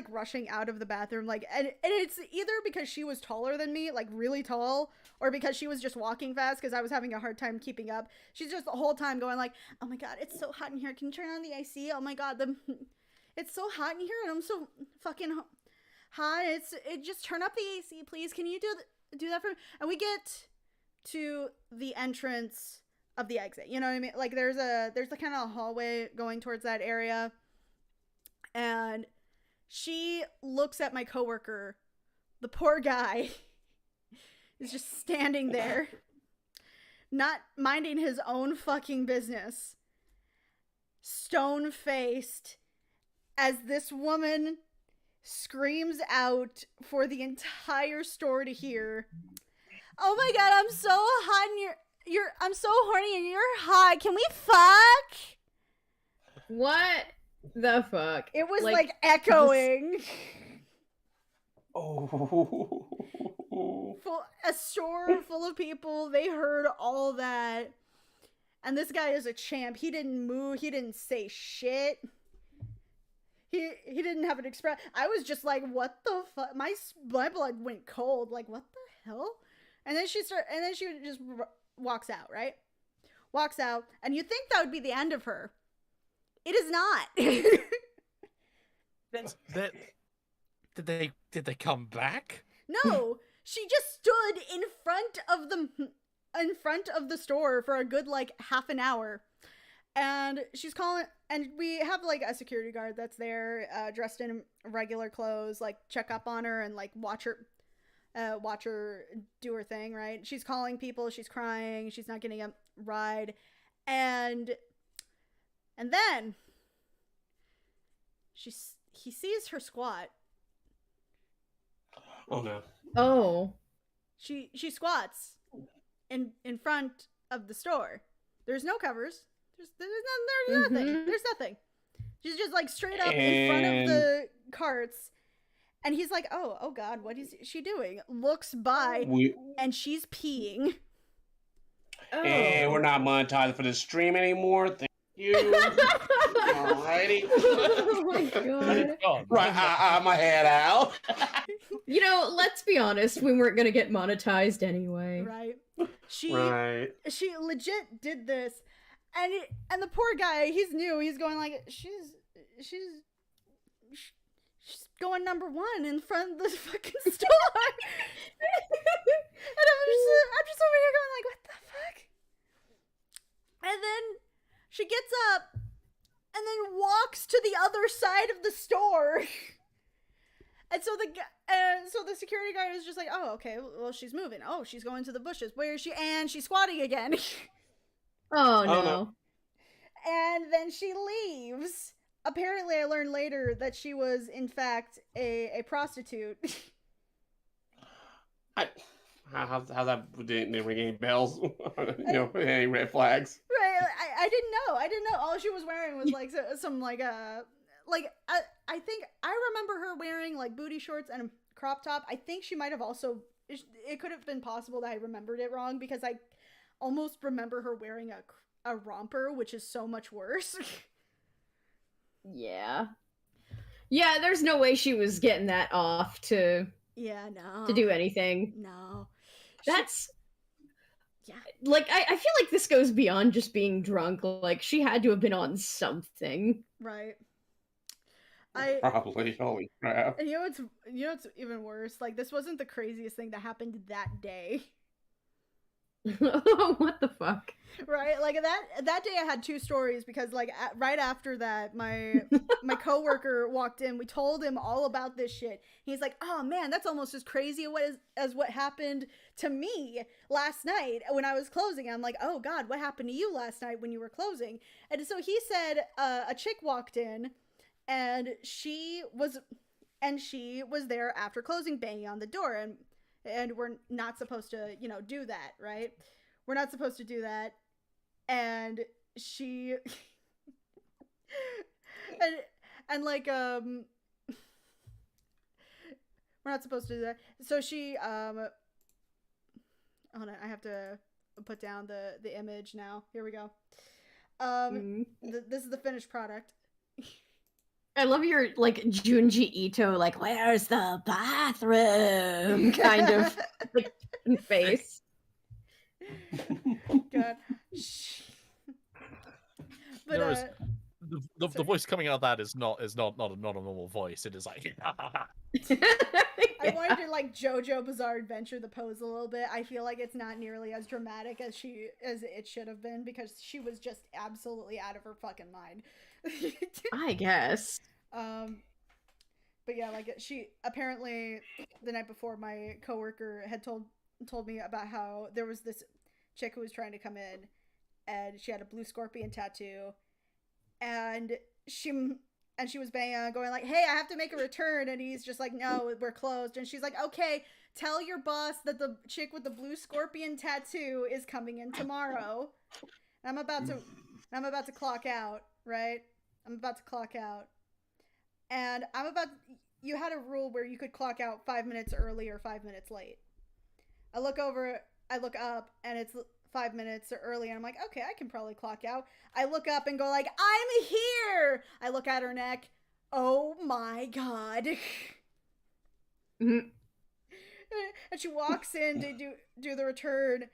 rushing out of the bathroom, like, and it's either because she was taller than me, like really tall, or because she was just walking fast because I was having a hard time keeping up. She's just the whole time going like, oh my God, it's so hot in here. Can you turn on the AC? Oh my God, it's so hot in here, and I'm so fucking hot. It just turn up the AC, please. Can you do that for me? And we get to the entrance of the exit. You know what I mean? Like there's the kind of hallway going towards that area. And she looks at my coworker. The poor guy is just standing there, not minding his own fucking business, stone-faced, as this woman screams out for the entire store to hear, oh my God, I'm so hot and I'm so horny and you're hot. Can we fuck? What the fuck? It was like echoing. Oh. A store full of people. They heard all that. And this guy is a champ. He didn't move. He didn't say shit. He didn't have an express. I was just like, what the fuck? My blood went cold. Like, what the hell? And then she just walks out, right? Walks out. And you think that would be the end of her. It is not. Did they come back? No, she just stood in front of the store for a good like half an hour, and she's calling. And we have like a security guard that's there, dressed in regular clothes, like check up on her and like watch her do her thing. Right? She's calling people. She's crying. She's not getting a ride, and then he sees her squat. Oh no. Oh. She squats in front of the store. There's no covers. There's nothing. There's nothing. She's just like straight up in front of the carts. And he's like, oh God, what is she doing? Looks by, and she's peeing. Oh. And we're not monetized for the stream anymore. Thank you. Alrighty. Oh my God. Right, my head out. You know, let's be honest, we weren't gonna get monetized anyway. Right. She legit did this, and the poor guy, he's new. He's going like, she's going #1 in front of the fucking store. And I'm just over here going like, what the fuck? And then she gets up and then walks to the other side of the store. And so the security guard is just like, oh, okay, well, she's moving. Oh, she's going to the bushes. Where is she? And she's squatting again. Oh no. And then she leaves. Apparently, I learned later that she was, in fact, a prostitute. How's that? Didn't ring any bells? Any red flags? Right. I didn't know. All she was wearing was like some like I think I remember her wearing like booty shorts and a crop top. I think she might have also. It could have been possible that I remembered it wrong because I almost remember her wearing a romper, which is so much worse. Yeah. Yeah, there's no way she was getting that off to do anything. No. That's like I feel like this goes beyond just being drunk. Like she had to have been on something. Right. Probably. Holy crap. And you know what's even worse? Like this wasn't the craziest thing that happened that day. What the fuck? Right, like that day I had 2 stories because like right after that my coworker walked in. We told him all about this shit. He's like, oh man, that's almost as crazy as what happened to me last night when I was closing. I'm like, oh God, what happened to you last night when you were closing? And so he said a chick walked in and she was there after closing, banging on the door, and we're not supposed to, do that, right? We're not supposed to do that. And she and like we're not supposed to do that. So she hold on, I have to put down the image now. Here we go. This is the finished product. I love your like Junji Ito, like, where's the bathroom kind of like, face. God. But the voice coming out of that is not a normal voice. It is like I wanted to like JoJo Bizarre Adventure the pose a little bit. I feel like it's not nearly as dramatic as it should have been because she was just absolutely out of her fucking mind. I guess. But yeah, like she apparently the night before my coworker had told me about how there was this chick who was trying to come in and she had a blue scorpion tattoo and she was banging on going like, hey, I have to make a return, and he's just like, no, we're closed. And she's like, okay, tell your boss that the chick with the blue scorpion tattoo is coming in tomorrow. And I'm about to clock out, right? I'm about to clock out. And you had a rule where you could clock out 5 minutes early or 5 minutes late. I look up, and it's 5 minutes early, and I'm like, okay, I can probably clock out. I look up and go like, I'm here! I look at her neck. Oh my God. Mm-hmm. And she walks in to do the return,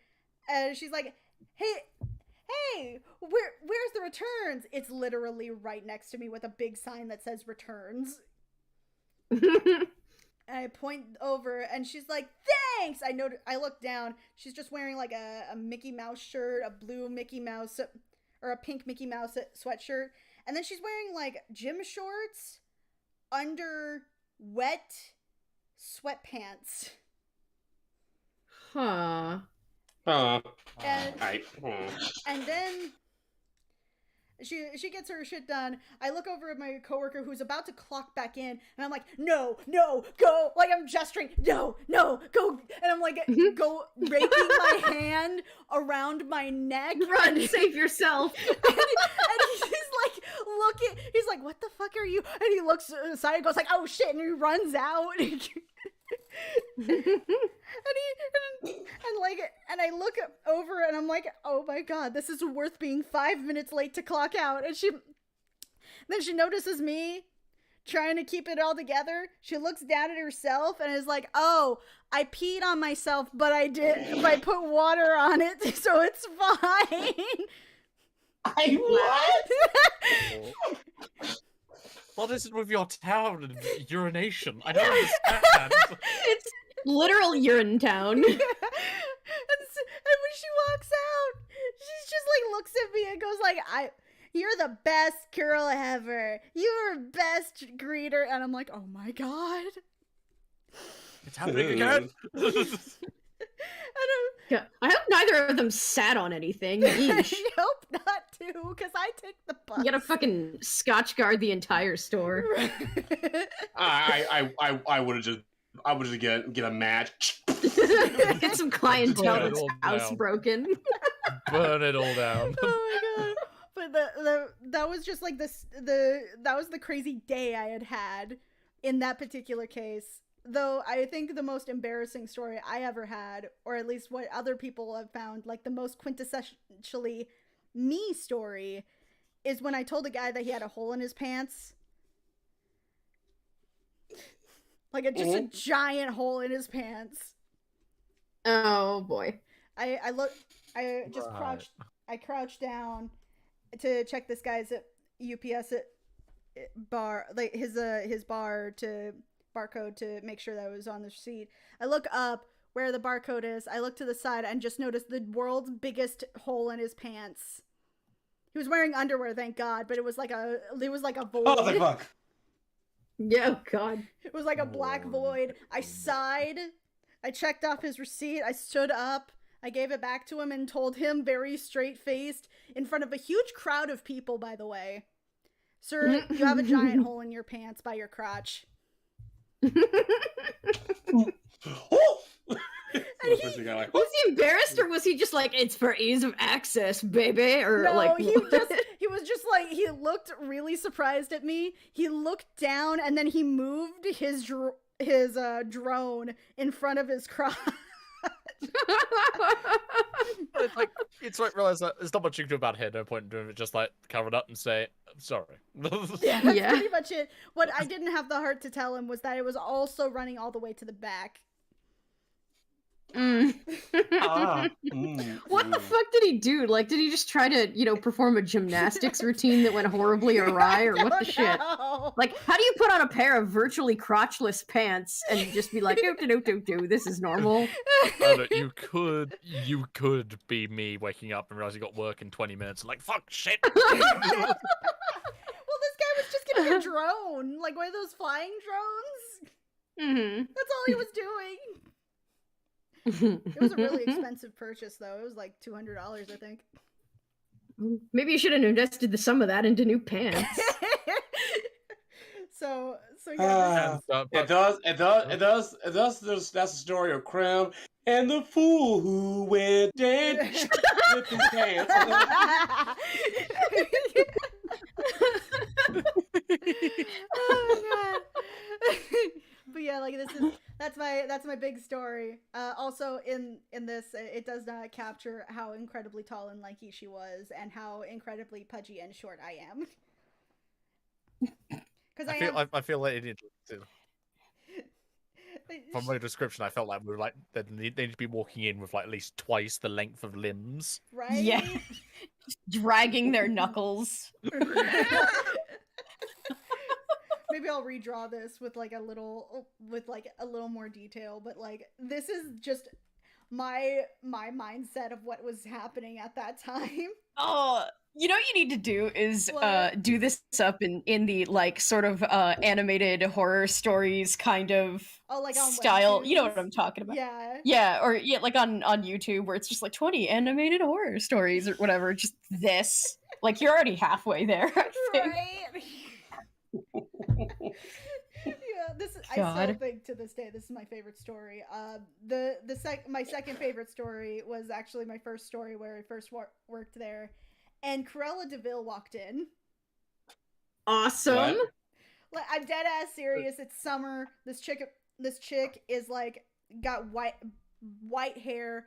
and she's like, hey, where's the returns? It's literally right next to me with a big sign that says returns. And I point over, and she's like, thanks! I look down. She's just wearing like a Mickey Mouse shirt, a blue Mickey Mouse, or a pink Mickey Mouse sweatshirt. And then she's wearing like gym shorts under wet sweatpants. Huh. And then She gets her shit done. I look over at my coworker who's about to clock back in, and I'm like, no, go. Like, I'm gesturing, no, go. And I'm like, go raking my hand around my neck. Run, save yourself. And he's like, he's like, what the fuck are you? And he looks aside and goes like, oh shit, and he runs out. And I look over and I'm like, oh my god, this is worth being 5 minutes late to clock out. And then she notices me trying to keep it all together. She looks down at herself and is like, oh, I peed on myself, but I put water on it, so it's fine. What? What is it with your town and urination? I don't understand. It's literal urine town. And when she walks out, she's just like looks at me and goes like, you're the best girl ever. You're best greeter. And I'm like, oh my god. It's happening again. Yeah, I hope neither of them sat on anything. Yeesh. I hope not too, because I take the bus. You gotta fucking Scotch guard the entire store. I would just get a match. Get some clientele Burn it that's all down. housebroken. Burn it all down. Oh my god. But that was just like that was the crazy day I had in that particular case. Though I think the most embarrassing story I ever had, or at least what other people have found, like the most quintessentially me story, is when I told a guy that he had a hole in his pants. Like just a giant hole in his pants. Oh boy. I crouched down to check this guy's UPS bar, like his barcode to make sure that it was on the receipt. I look up where the barcode is. I look to the side and just noticed the world's biggest hole in his pants. He was wearing underwear, thank God, but it was like a void. Oh the fuck! Yeah, oh god. It was like a black void. I sighed. I checked off his receipt. I stood up. I gave it back to him and told him, very straight-faced, in front of a huge crowd of people, by the way, "Sir, you have a giant hole in your pants by your crotch." Was he embarrassed, or was he just like, it's for ease of access, baby? Or no, like, he was just like, he looked really surprised at me. He looked down and then he moved his drone in front of his crotch. It's like realize that there's not much you can do about it. No point in doing it. Just like cover it up and say, "I'm sorry." Yeah, that's pretty much it. What I didn't have the heart to tell him was that it was also running all the way to the back. What the fuck did he do? Like, did he just try to, perform a gymnastics routine that went horribly awry, or what the shit? Like, how do you put on a pair of virtually crotchless pants and just be like, do, this is normal? You could be me waking up and realize you got work in 20 minutes and like, fuck, shit. Well, this guy was just getting a drone, like one of those flying drones. Mm-hmm. That's all he was doing. It was a really expensive purchase, though. It was like $200, I think. Maybe you should have invested some of that into new pants. So yeah. It does. That's the story of Crown and the fool who went dead with his pants. Oh god. But yeah, like that's my big story. Also in this, it does not capture how incredibly tall and lanky she was, and how incredibly pudgy and short I am. Because I feel like it did. From my description, I felt like we were like they need to be walking in with like at least twice the length of limbs. Right? Yeah, dragging their knuckles. Maybe I'll redraw this with a little more detail, but like this is just my mindset of what was happening at that time. Oh, you know what you need to do is What? do this up in the like sort of animated horror stories kind of like on style. You know webtoons? what I'm talking about. Yeah. Yeah, or like on YouTube where it's just like 20 animated horror stories or whatever. Just this. Like, you're already halfway there, I think. Right? Yeah, I still God. think to this day this is my favorite story. My second favorite story was actually my first story where I first worked there, and Cruella DeVille walked in. Awesome. What? Like, I'm dead ass serious. It's summer. This chick is like got white hair,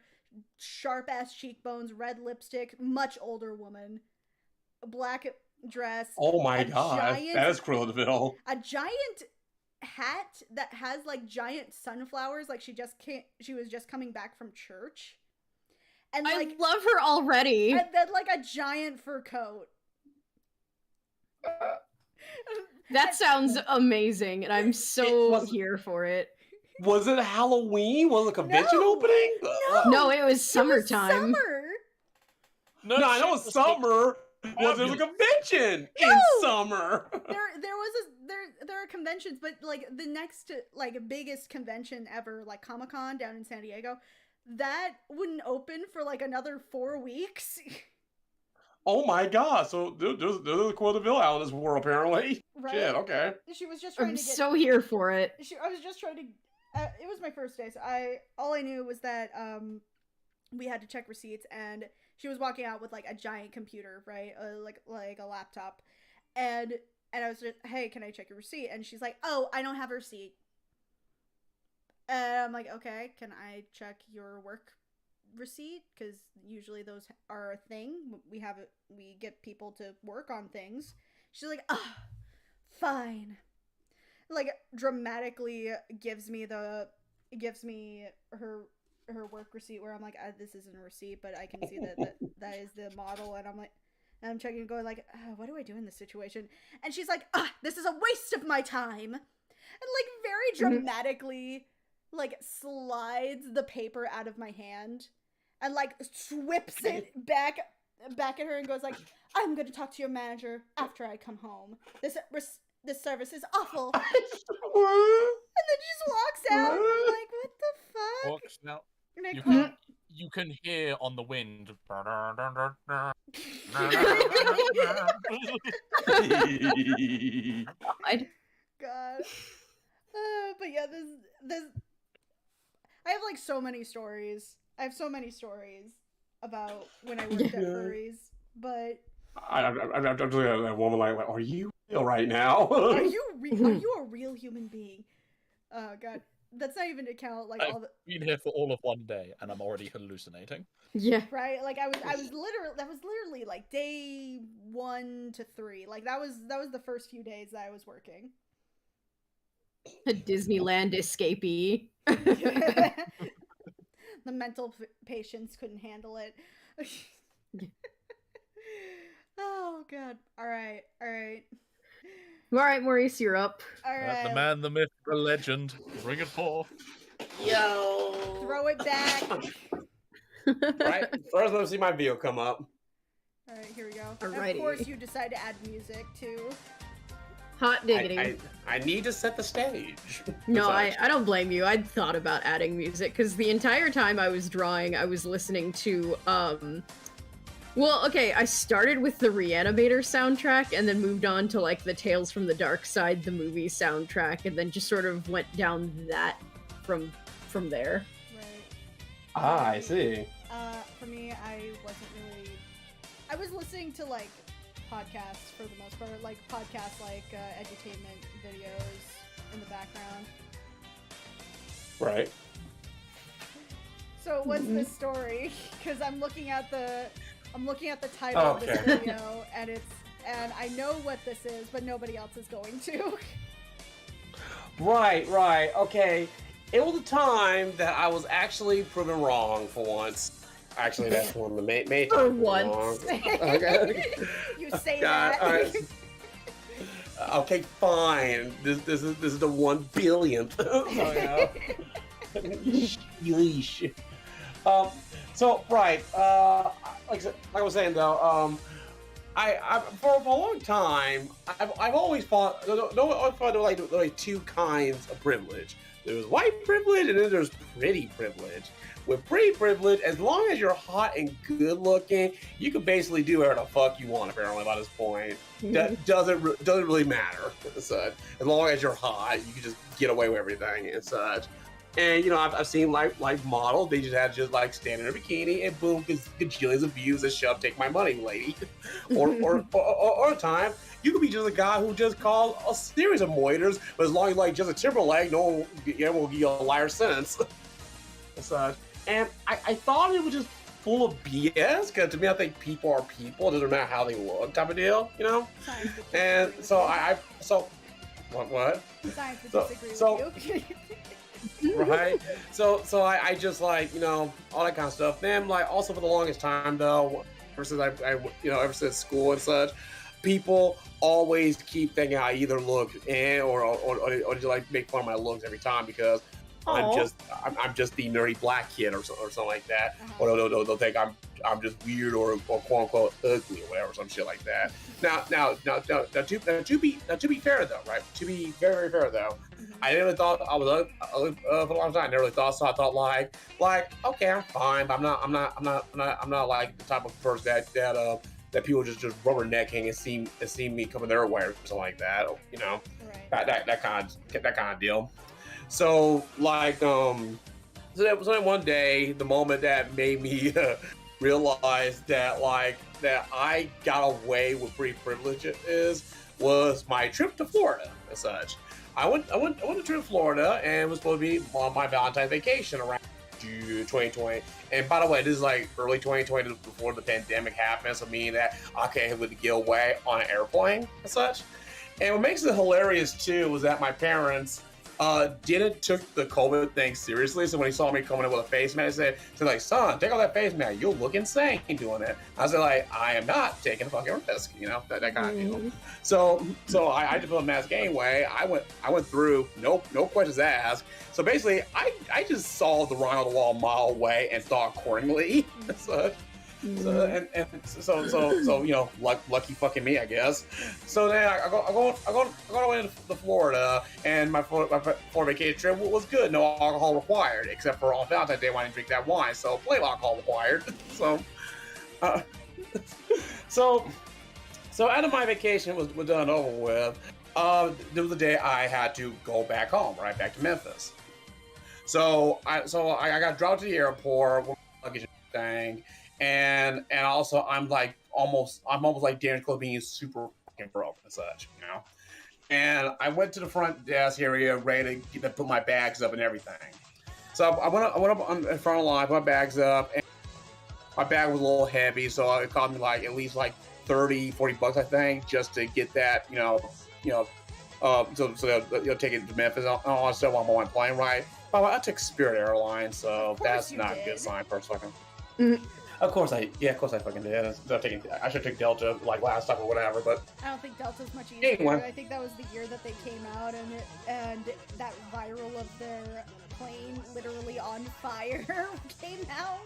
sharp ass cheekbones, red lipstick, much older woman, black dress. Oh my a god, that is Cruella DeVille. A giant hat that has like giant sunflowers, like she was just coming back from church. And like, I love her already. And then like a giant fur coat. That sounds amazing, and I'm so here for it. Was it Halloween? Was it a convention No. opening? No, it was summertime. It was summer. No, I know it's summer. Was there a convention in summer? There are conventions, but like the next like biggest convention ever, like Comic-Con down in San Diego, that wouldn't open for like another 4 weeks. Oh my god! So there's a Cruella DeVille out in this world apparently. Right? Shit. Okay. She was just trying I'm to get. so here for it. I was just trying to. It was my first day, so all I knew was that we had to check receipts, and she was walking out with like a giant computer, right, like a laptop, and I was just, hey, can I check your receipt? And she's like, oh, I don't have a receipt. And I'm like, okay, can I check your work receipt? Because usually those are a thing. We get people to work on things. She's like, oh, fine. Like, dramatically gives me her work receipt, where I'm like, this isn't a receipt, but I can see that is the model, and I'm checking and going like, what do I do in this situation? And she's like, this is a waste of my time, and like very dramatically like slides the paper out of my hand and like whips it back at her and goes like, I'm gonna talk to your manager after I come home. This service is awful. And then she just walks out. And I'm like, what the fuck? Walks out. And You can hear on the wind. God. But yeah, this. I have like so many stories. I have so many stories about when I worked at furries, but. I'm just looking at that woman like, are you real right now? Are you a real human being? Oh god, that's not even to count like all the. I've been here for all of one day, and I'm already hallucinating. Yeah. Right, like that was literally like day 1 to 3. Like that was the first few days that I was working. A Disneyland escapee. The mental patients couldn't handle it. Oh god. All right. All right, Maurice, you're up. All right. The man, the myth, the legend. Bring it forth. Yo. Throw it back. Right. First, let me see my video come up. All right, here we go. Alrighty. Of course, you decide to add music too. Hot diggity. I need to set the stage. No, I don't blame you. I'd thought about adding music because the entire time I was drawing, I was listening to well, okay, I started with the Reanimator soundtrack and then moved on to like the Tales from the Dark Side, the movie soundtrack, and then just sort of went down that from there. Right. I see. For me, I was listening to like podcasts for the most part, like podcasts like edutainment videos in the background. Right. So what's this story? Because I'm looking at the title of this video, and I know what this is, but nobody else is going to. Right. Okay. It was a time that I was actually proven wrong for once. Actually, that's one of the main For times once. Okay. You say God, that. all right. Okay, fine. This is the 1 billionth. Yeesh. So right, like I was saying though, I for a long time, I've always thought there were like two kinds of privilege. There was white privilege, and then there's pretty privilege. With pretty privilege, as long as you're hot and good looking, you can basically do whatever the fuck you want. Apparently, by this point, that doesn't really matter. As long as you're hot, you can just get away with everything and such. And you know, I've seen like models, they just had to just like stand in a bikini and boom, gajillions of views and shove, take my money, lady. or a time you could be just a guy who just called a series of moiters, but as long as like just a Timberlake, no one will give you a liar sentence. And I thought it was just full of BS, because to me I think people are people, it doesn't matter how they look, type of deal, you know. And so what? Science would disagree with you. Right, so I just like, you know, all that kind of stuff. Then like also for the longest time though, ever since school and such, people always keep thinking I either look or just like make fun of my looks every time, because I'm just the nerdy black kid or something like that. Or they'll think I'm just weird or quote unquote ugly or whatever, some shit like that. Now to be fair though, right? To be very, very fair though, I never thought I was ugly for a long time. I never really thought so. I thought like okay, I'm fine, but I'm not like the type of person that people just rubbernecking and see me coming their way or something like that. You know, right. that kind of deal. So like so then one day, the moment that made me realize that I got away with pretty privileges was my trip to Florida and such. I went to trip to Florida, and it was supposed to be on my Valentine's vacation around June 2020. And by the way, this is like early 2020, before the pandemic happened, so meaning that I can't able to get away on an airplane and such. And what makes it hilarious too was that my parents didn't took the COVID thing seriously. So when he saw me coming in with a face mask, he said like, son, take off that face mask. You'll look insane doing it. I said like, I am not taking a fucking risk, you know, that kind of deal. So I just put a mask anyway. I went through, no questions asked. So basically, I just saw the writing on the wall a mile away and thought accordingly. So you know, lucky fucking me, I guess. So then I go away to Florida, and my Florida vacation trip was good. No alcohol required, except for on Valentine's Day when I didn't drink that wine. So plenty of alcohol required. So after my vacation was done over with, there was a day I had to go back home, right back to Memphis. So I got dropped to the airport with my luggage and everything. And also I'm almost like Darren Close being super fucking broke and such, you know. And I went to the front desk area ready to put my bags up and everything. So I went up in front of the line, put my bags up, and my bag was a little heavy, so it cost me like at least like $30-40 I think, just to get that, so they'll take it to Memphis and all that stuff while I'm on my plane ride. But I took Spirit Airlines, so that's not a good sign for a second. Mm-hmm. Of course I fucking did. I should take Delta like last time or whatever, but I don't think Delta's much easier. Anyway. I think that was the year that they came out, and that viral of their plane literally on fire came out.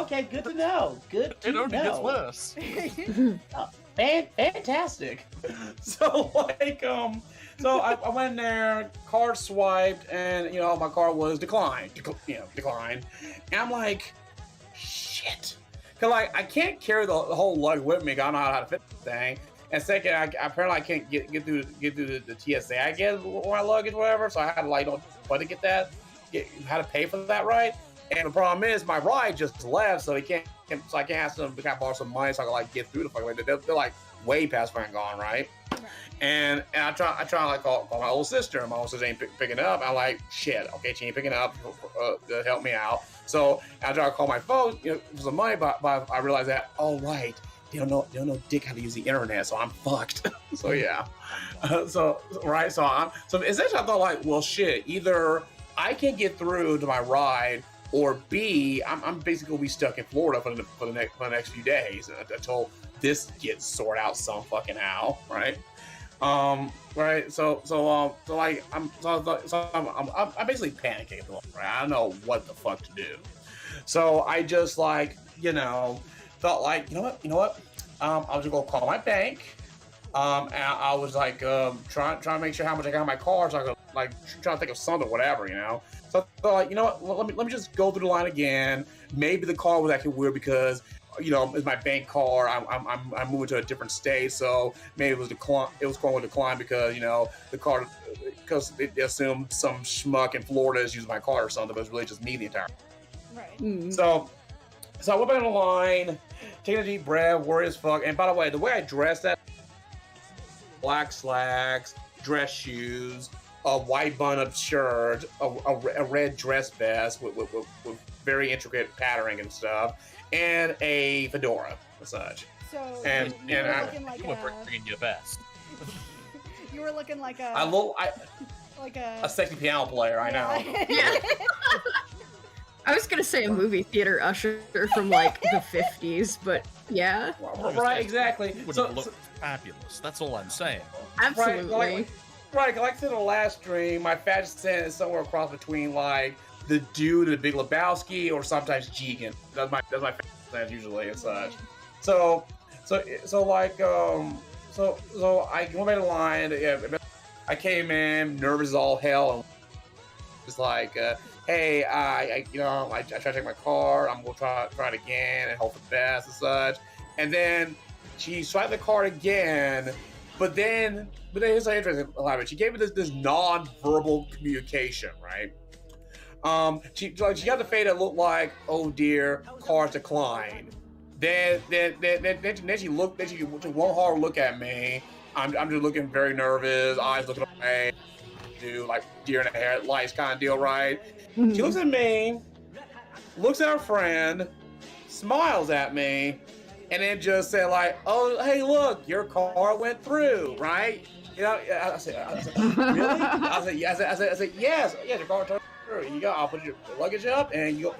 Okay, good to know. Good to know. It only gets worse. Fantastic. So so I went in there, card swiped, and my card was declined. Declined. And I'm like, shit. Cause like I can't carry the whole luggage with me. I don't know how to fit the thing. And second, apparently I can't get through the TSA, I guess, with my luggage, whatever. So I had to get that. Had to pay for that, right? And the problem is my ride just left, so I can't ask them to borrow some money so I can get through the fucking. They're like way past where I'm gone, right? And I try to call my older sister, and my older sister ain't picking up. I'm like, shit, okay, she ain't picking up to help me out. So I try to call my phone, for some money, but I realized that, oh right, they don't know dick how to use the internet, so I'm fucked. So yeah, so essentially I thought like, well shit, either I can get through to my ride, or B, I'm basically gonna be stuck in Florida for the next few days until this gets sorted out some fucking how, right? Right. So I'm basically panicking at the moment, right? I don't know what the fuck to do. So I just thought like, you know what? I was gonna call my bank. And I was like trying to make sure how much I got in my car, so I could like trying to think of something, whatever, you know. So I thought, like, you know what? Let me just go through the line again. Maybe the car was acting weird because, you know, it's my bank car. I'm moving to a different state, so maybe it was decline. It was going to decline because, you know, the car, because they assumed some schmuck in Florida is using my car or something, but it's really just me the entire. Right. Mm. So I went back on the line, taking a deep breath, worried as fuck. And by the way I dressed that. Black slacks, dress shoes, a white button-up shirt, a red dress vest with very intricate patterning and stuff, and a fedora and such. So And you were I- looking like You were bringing your best. you were looking like a I look like a sexy piano player. I know. Yeah. I was gonna say a movie theater usher from like the 50s, but yeah, Right, exactly. Would So, have looked fabulous. That's all I'm saying. absolutely. Right, like I said in the last stream, my fashion sense is somewhere across between like the dude in the Big Lebowski or sometimes Jigen. That's my fashion sense usually and such. So I went by the line. Yeah, I came in nervous as all hell and was like, hey, I try to take my car. I'm gonna try it again and hope for the best and such. And then she swiped the card again, but then here's an interesting elaborate. She gave me this non-verbal communication, right? She got the fade that looked like, oh dear, card declined. Then she looked. Then she took one hard look at me. I'm just looking very nervous, eyes looking away, dude, like deer in the headlights kind of deal, right? She looks at me, looks at her friend, smiles at me, and then just said like, "Oh, hey, look, your car went through, right?" You know, I said, "Really?" I said, "Yes, your car went through. You go. I'll put your luggage up, and you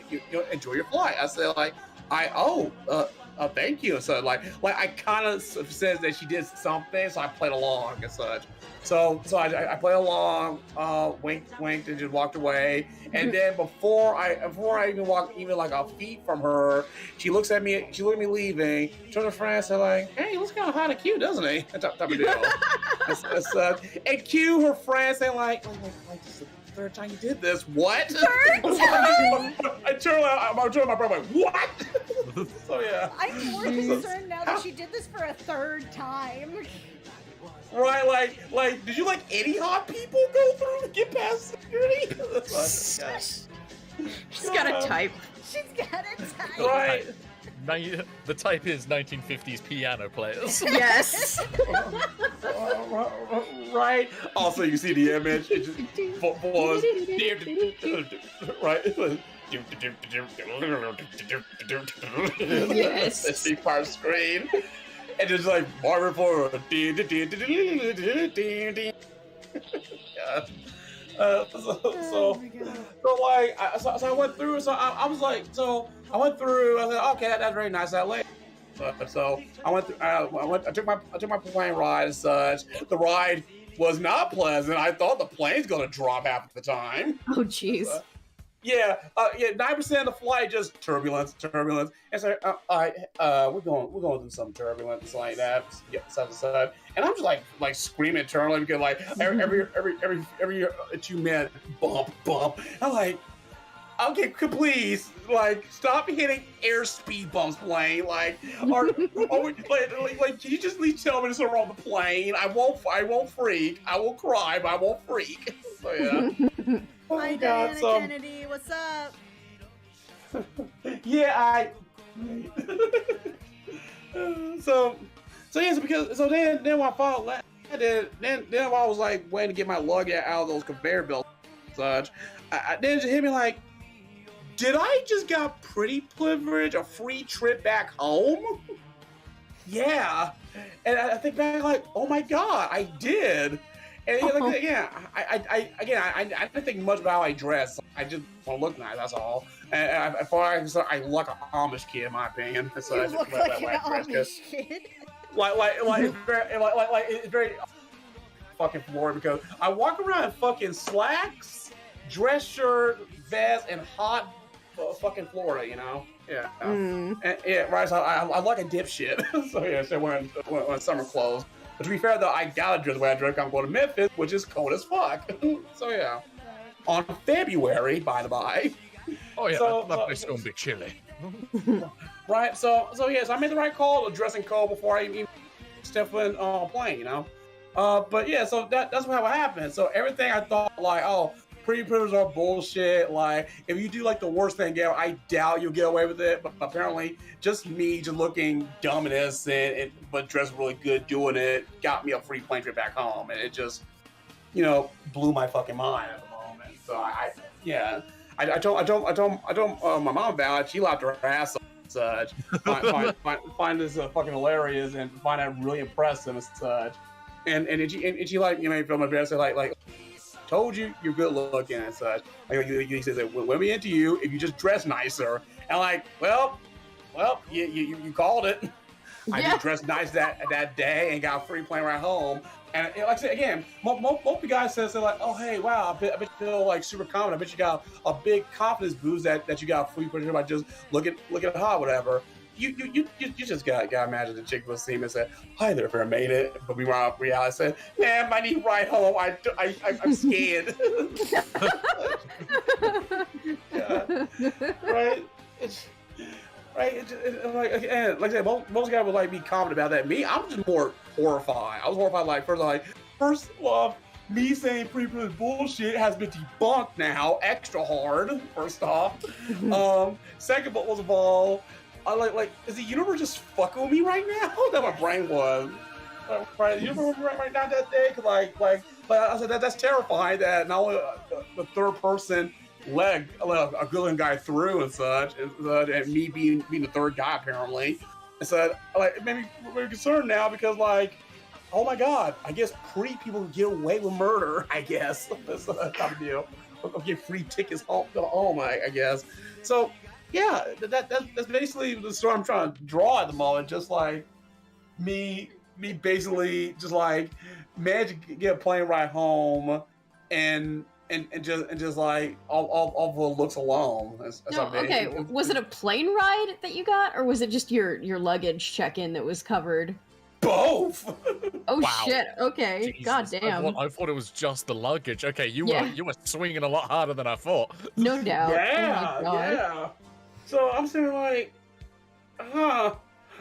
enjoy your flight." I said like, thank you. So like I kind of says that she did something, so I played along and such. So I played along, winked, and just walked away. And then before I even walked even like a feet from her, she looks at me. She looked at me leaving. She turned to her friend and said like, "Hey, he looks kind of hot and cute, doesn't he?" That type of deal. And cue her friend saying like this is the third time you did this. What? I turned my brother like, what? So yeah. I'm more concerned now that she did this for a third time. Right, like, did you like any hot people go through to get past security? She's got a type. She's got a type. Right. The type is 1950s piano players. Yes. Right. Also, you see the image. It just was right. Yes. It's the part screen. And just like Marvin forward. So I went through. So I was like, so I went through. I said, okay, that's very nice. That lady. So I went through. I took my plane ride and such. The ride was not pleasant. I thought the plane's gonna drop half the time. Oh, jeez. Yeah, 9% of the flight just turbulence, and so we're going through some turbulence like that, side, and I'm just like screaming internally because like every 2 minutes bump. I'm like, okay, please, like stop hitting airspeed bumps, plane, like, or like, can you just at least tell me this is wrong with the plane? I won't freak. I will cry, but I won't freak. So yeah. Hi, God, Diana Kennedy. What's up? Yeah, so then when I found then while I was like waiting to get my luggage out of those conveyor belts and such, then it hit me like, did I just got pretty privilege, a free trip back home? Yeah, and I think back like, oh my god, I did. And I didn't think much about how I dress. I just want to look nice. That's all. And I look like an Amish kid, in my opinion. So You look like an Amish kid. It's very fucking Florida because I walk around in fucking slacks, dress shirt, vest, and hot fucking Florida. You know. Yeah. Mm. And, yeah, right. So I like a dipshit. So yeah, so when summer clothes. But to be fair though, I gotta dress the way I dress. I'm going to Memphis, which is cold as fuck. So yeah. Right. On February, by the by. Oh yeah, So, that place is gonna be chilly. Right. So yes, I made the right call of dressing cold before I even step foot on a plane. You know. But yeah, so that's how it happened. So everything I thought like, oh, pre-privilege are bullshit. Like, if you do like the worst thing ever, I doubt you'll get away with it. But apparently, just me just looking dumb and innocent, but dressed really good doing it, got me a free plane trip back home, and it just, blew my fucking mind at the moment. So I told my mom about it. She laughed her ass off and such. Find this fucking hilarious and find it really impressive and such. And she like, from my parents like, told you you're good looking and such. Like, he says that when we into you, if you just dress nicer. And like, well, you called it. I just dressed nice that day and got a free plane ride home. And like I said again, most of the guys says they're like, oh hey, wow, I bet you feel like super confident. I bet you got a big confidence boost that you got a free plane by just looking hot, whatever. You just gotta imagine the chick was seeing and said, "Hi there, fair made it," but we were out reality said, "Man, I need a ride home. I'm scared." Yeah. Right? Like I said, most guys would like be confident about that. Me, I'm just more horrified. I was horrified. Like first off, me saying pre-privilege bullshit has been debunked now, extra hard. First off, second of all. Is the universe just fucking with me right now? That my brain was. Right, the universe right now that day, cause like I said, that's terrifying. That not only the third person leg a good guy through and such, and me being the third guy apparently, and so like it made me very concerned now because like, oh my god, I guess pretty people get away with murder. I guess that's the type of deal. I'll get free tickets home. I guess so. Yeah, that's basically the story I'm trying to draw at the moment. Just like me basically just like managed to get a plane ride home, and just like all the looks alone. Okay. Was it a plane ride that you got, or was it just your luggage check-in that was covered? Both. Oh wow. Shit. Okay. Jesus. God damn. I thought it was just the luggage. Okay, you were swinging a lot harder than I thought. No doubt. Yeah. So I'm saying like, well,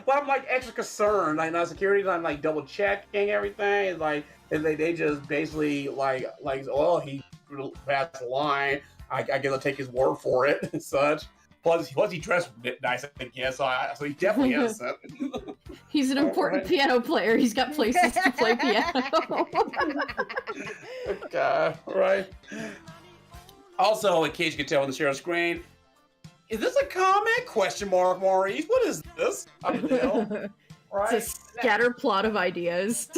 I'm like extra concerned. Like, now security, I'm like double checking everything. It's like, and they just basically like, oh, he passed the line. I guess I'll take his word for it and such. Plus he dressed nice again, so he's definitely innocent. He's an important piano player. He's got places to play piano. Okay, right. Also, in case you can tell on the share screen, is this a comic? Question mark, Maurice. What is this? I don't know. Right? It's a scatter plot of ideas.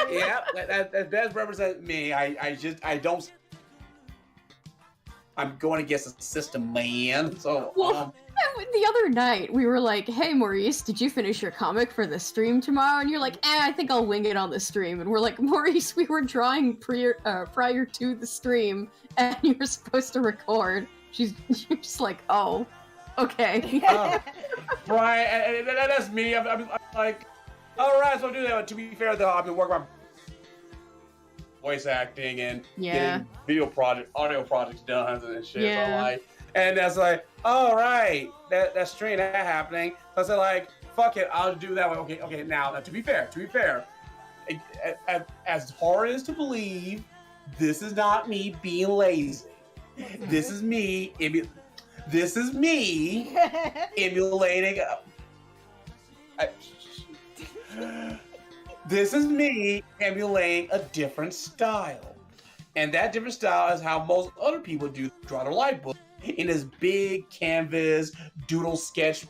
Yeah, that does represent me. I don't. I'm going against the system, man. So, the other night we were like, "Hey, Maurice, did you finish your comic for the stream tomorrow?" And you're like, I think I'll wing it on the stream." And we're like, "Maurice, we were drawing prior to the stream, and you were supposed to record." You're just like, oh, okay. Right, and that's me. I'm like, all right, so I'll do that. But to be fair, though, I've been working on voice acting and getting audio projects done and shit. Yeah. So like, and that's like, all right, that stream that happening. So I said like, fuck it, I'll do that one. Okay. Now to be fair, as hard as to believe, this is not me being lazy. This is me emulating. This is me emulating a different style, and that different style is how most other people do draw their life book in this big canvas doodle sketch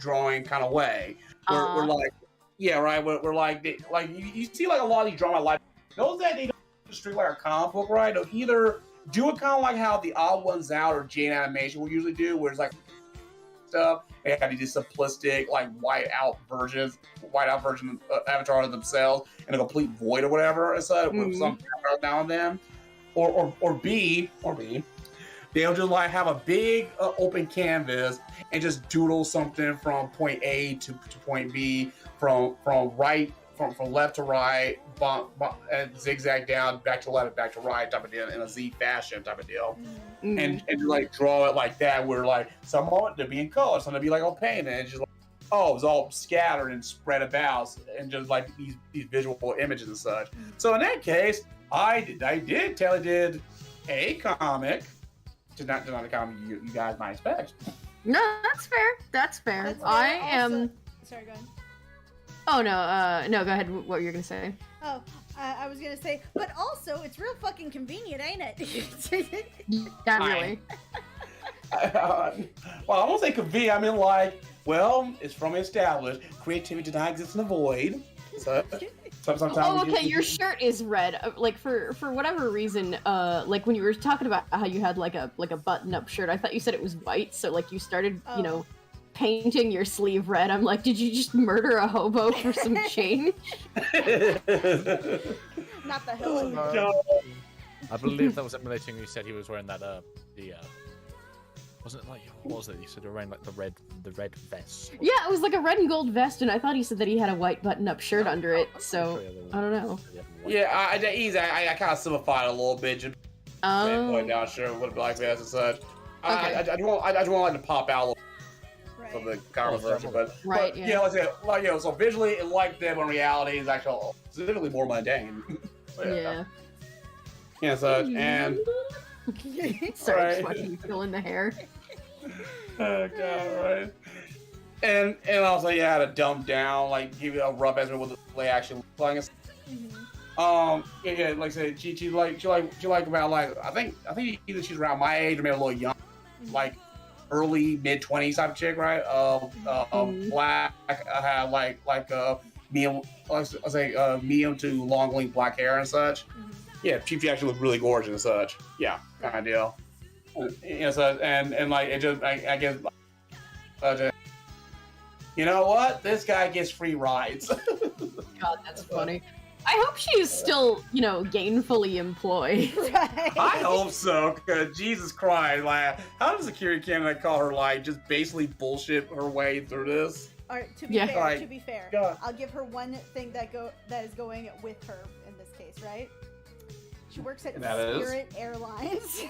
drawing kind of way. We're like, yeah, right. We're like you see like a lot of these draw my life. Those that they don't stream like a comic book, right? They'll either do it kind of like how the Odd Ones Out or Jane Animation will usually do, where it's like stuff and have these simplistic, like white out version of Avatar of themselves in a complete void or whatever, with some camera now and then, or B, they'll just like have a big open canvas and just doodle something from point A to point B, from left to right, and zigzag down, back to left, back to right, type of deal, in a Z fashion type of deal, and like draw it like that. Where like some of it to be in color, some to be like all painted, and it's just like, oh, it's all scattered and spread about, and just like these visual images and such. So in that case, I did a comic, just not a comic you guys might expect. No, that's fair. That's fair. That's I fair. am. Sorry, go ahead. Oh no, go ahead. What were you gonna say? Oh, I was gonna say, but also it's real fucking convenient, ain't it? Yeah, really. Well, I won't say convenient. I mean, like, well, it's from established. Creativity does not exist in the void. So, sometimes. Oh, okay. Your shirt is red. Like for whatever reason, like when you were talking about how you had like a button-up shirt, I thought you said it was white. So like you started, painting your sleeve red. I'm like, did you just murder a hobo for some change? Not the hill. I believe that was emulating. You said he was wearing that wasn't it like, what was it? You said you were wearing like the red vest. Yeah, it was like a red and gold vest, and I thought he said that he had a white button-up shirt under it. So I don't know. Yeah, I kind of simplified it a little bit. Just point down, sure, what black vest and such. Okay. I just want like to pop out a little from the conversation, but yeah. Let's say so visually it like them, in reality is actually significantly more mundane. Yeah. Yeah, such and. Sorry, just watching you fill in the hair. Oh god, right. And also I had to dump down, like give you a rough estimate what the play actually playing. Yeah, like I said, she like about like I think either she's around my age or maybe a little young, like early mid-20s type of chick, right? Black, had like medium, medium to long length black hair and such. Yeah, she actually looked really gorgeous and such. Yeah, kind of deal. And like it just I guess. You know what? This guy gets free rides. God, that's funny. I hope she is still, gainfully employed. Right. I hope so, because Jesus Christ, like, how does security candidate call her, like, just basically bullshit her way through this? All right, to be fair, God. I'll give her one thing that is going with her in this case, right? She works at Spirit Airlines.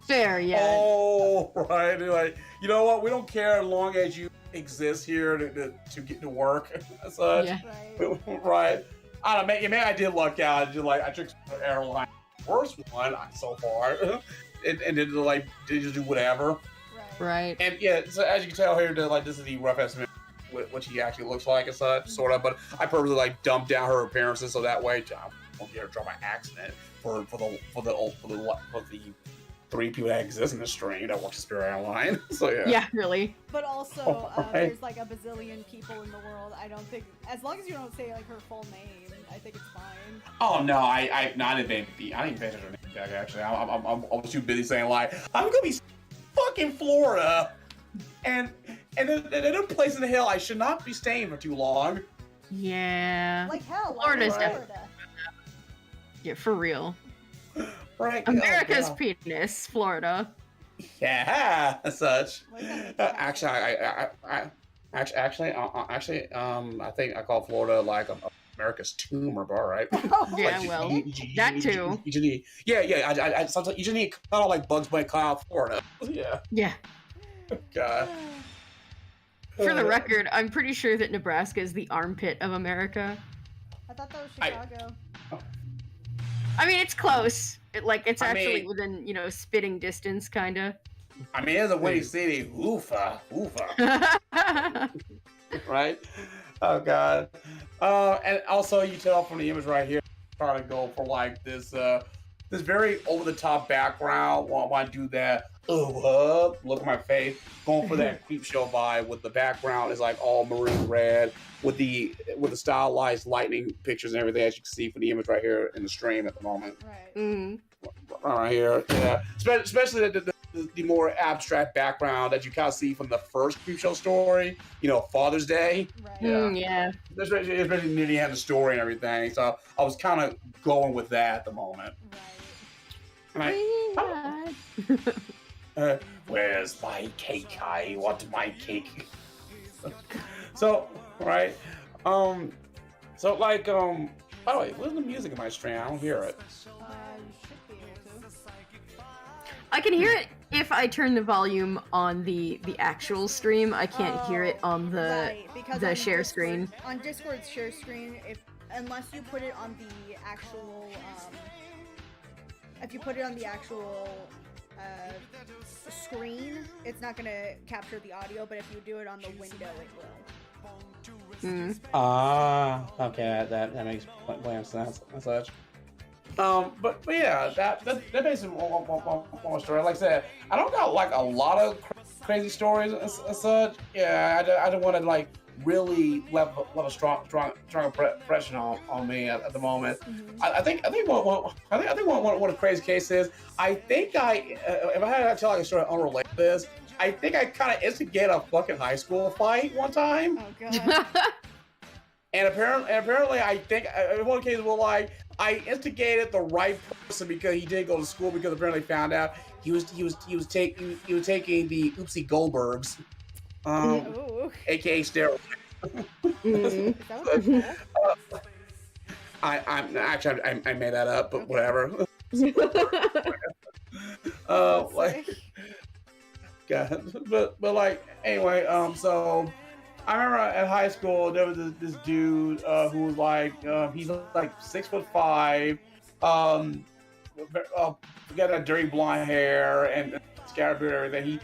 Fair, yeah. Oh, right. Like, you know what? We don't care as long as you exist here to get to work. Such. Yeah. Right. I don't know. Maybe I did luck out. I took the airline, worst one so far, and then like did just do whatever. Right. And yeah, so as you can tell here, this is the rough estimate what she actually looks like and such, sort of. But I purposely like dumped down her appearances so that way I won't get her drop by accident for the 3 people that exist in the stream that work at Spirit Airline. So yeah. Yeah, really. But also, there's like a bazillion people in the world. I don't think, as long as you don't say like her full name, I think it's fine. Oh no, I didn't pay attention to her name tag actually. I was too busy saying like I'm gonna be fucking Florida, and in a place in the hell I should not be staying for too long. Yeah. Like hell, Florida's Florida. Yeah, for real. Right. America's penis, Florida. Yeah, as such. Actually, I think I call Florida like America's tumor bar, right? Yeah, like, well, that too. You just need, I sometimes you just need to cut out like Bugs Bunny cut out Florida. Yeah. Yeah. God. For the record, I'm pretty sure that Nebraska is the armpit of America. I thought that was Chicago. I mean, it's close. It's actually within, spitting distance, kind of. I mean, it's a windy city. Oofa. Right? Oh, God. And also, you tell from the image right here, trying to go for like this very over-the-top background. Want to do that, look at my face, going for that creep show vibe with the background is like all maroon red with the stylized lightning pictures and everything, as you can see from the image right here in the stream at the moment. Right. Mm-hmm. Right here, yeah. Especially the more abstract background that you kind of see from the first creep show story, Father's Day. Right. Yeah. Especially near the end of the story and everything. So I was kind of going with that at the moment. Right. And Where's my cake? I want my cake. So, right. So like, by the way, where's the music in my stream? I don't hear it. You should be able to. I can hear it if I turn the volume on the actual stream. I can't hear it on the Right, because the on share Discord- screen. On Discord's share screen, unless you put it on the actual, if you put it on the actual screen, it's not gonna capture the audio. But if you do it on the window, it will. Okay, that makes plenty of sense and such. But yeah, that basically one story. Like I said, I don't got like a lot of crazy stories and such. Yeah, I don't want to like really leave a strong impression on me at the moment. Mm-hmm. I think one of the crazy cases. I think if I had to tell like a story unrelated to this, I think I kind of instigated a fucking high school fight one time. Oh god. And apparently, I think in one case, I instigated the right person because he didn't go to school because apparently found out he was taking the Oopsie Goldbergs, Ooh. aka steroids. Is that what they're called? I made that up, but whatever. That's Like, sick. God, but like anyway, so. I remember at high school there was this dude who was like he's like 6'5", got that dirty blonde hair and scattered beard. Everything.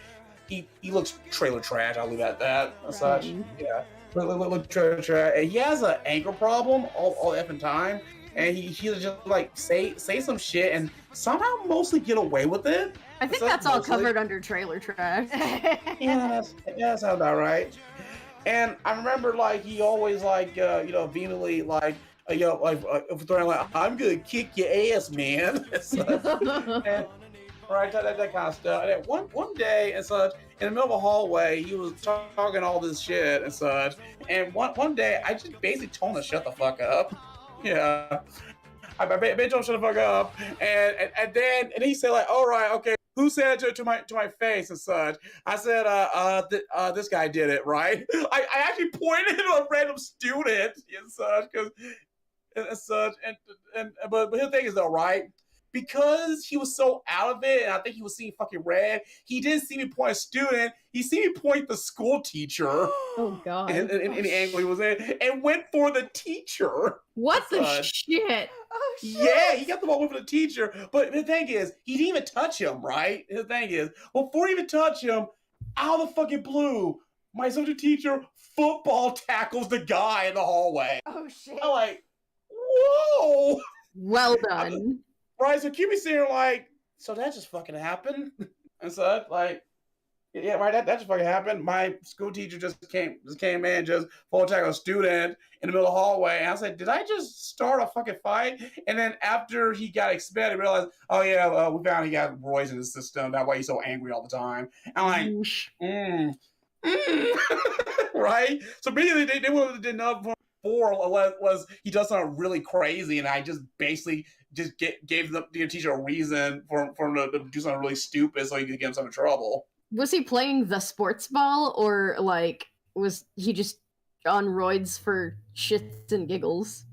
He looks trailer trash. I'll leave it at that. As such, yeah. Look trailer trash. And he has an anger problem all the effing time. And he'll just like say some shit and somehow mostly get away with it. I think that's all covered under trailer trash. Yeah, that sounds about right. And I remember, like, he always, like, vehemently, like, throwing, like, I'm gonna kick your ass, man. And, right, that kind of stuff. And one day and such, in the middle of a hallway, he was talking all this shit and such. And one day, I just basically told him to shut the fuck up. Yeah. I basically told him to shut the fuck up. And then he said, like, all right, okay. Who said it to my face and such? I said, this guy did it, right? I actually pointed to a random student and such, but the thing is though, right? Because he was so out of it, and I think he was seeing fucking red. He didn't see me point a student. He see me point the school teacher. Oh god! And the angle he was in, and went for the teacher. What the shit? Oh shit! Yeah, he got the ball over the teacher. But the thing is, he didn't even touch him, right? The thing is, before he even touched him, out of the fucking blue, my subject teacher football tackles the guy in the hallway. Oh shit! I'm like, whoa! Well done. Right, so keep me sitting here like, so that just fucking happened? And so, like, yeah, right, that just fucking happened. My school teacher just came in, just full tackle a student in the middle of the hallway. And I said, did I just start a fucking fight? And then after he got expelled, I realized, oh yeah, we found he got roids in his system. That's why he's so angry all the time. And I'm like, right? So basically, they would have did enough for unless he does something really crazy, and I just basically just gave the teacher a reason for him to do something really stupid so he could get himself in trouble. Was he playing the sports ball, or like was he just on roids for shits and giggles?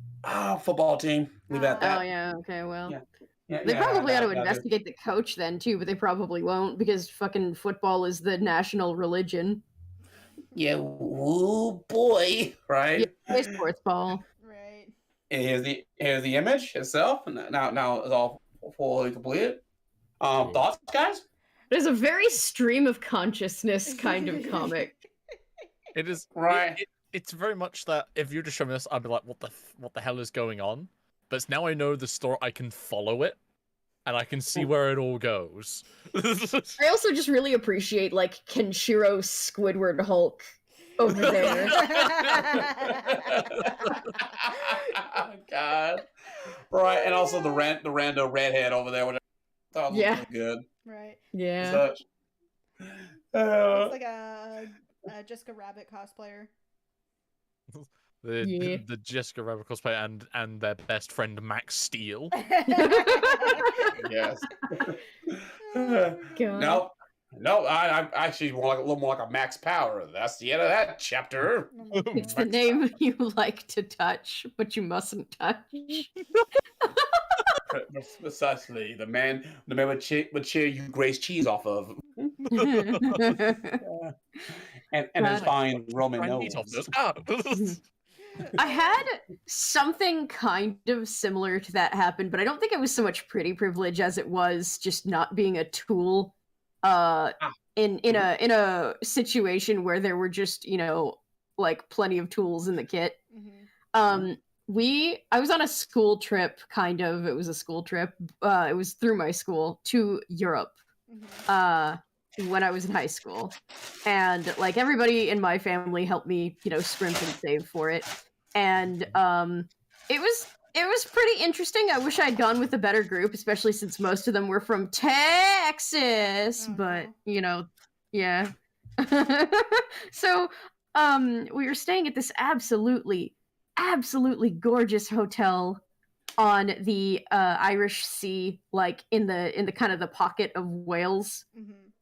Football team. Leave it at that. Oh yeah, okay, well. Yeah. They probably ought to investigate the coach then too, but they probably won't because fucking football is the national religion. Yeah, woo boy, right? Yeah, play sports ball. Right. And here's the image itself. Now it's all fully completed. Thoughts, guys? It is a very stream of consciousness kind of comic. It is right. It's very much that if you just show me this, I'd be like, what the hell is going on? But now I know the story, I can follow it, and I can see where it all goes. I also just really appreciate like Kenshiro Squidward Hulk over there. Oh, God. Right, and also the rando redhead over there. Which I thought was really good. Right. Yeah. Such. It's like a Jessica Rabbit cosplayer. The Jessica Rabbit cosplay and their best friend Max Steel. Yes. No, no, I'm actually a little more like a Max Power. That's the end of that chapter. It's the name you like to touch, but you mustn't touch. Precisely, the man would cheer you Grace cheese off of, and his fine Roman nose. I had something kind of similar to that happen, but I don't think it was so much pretty privilege as it was just not being a tool in a situation where there were just, like plenty of tools in the kit. I was on a school trip, kind of. It was a school trip. It was through my school to Europe. When I was in high school, and like everybody in my family helped me, scrimp and save for it, and it was pretty interesting. I wish I'd gone with a better group, especially since most of them were from Texas. But yeah. So we were staying at this absolutely gorgeous hotel on the Irish Sea, like in the kind of the pocket of Wales.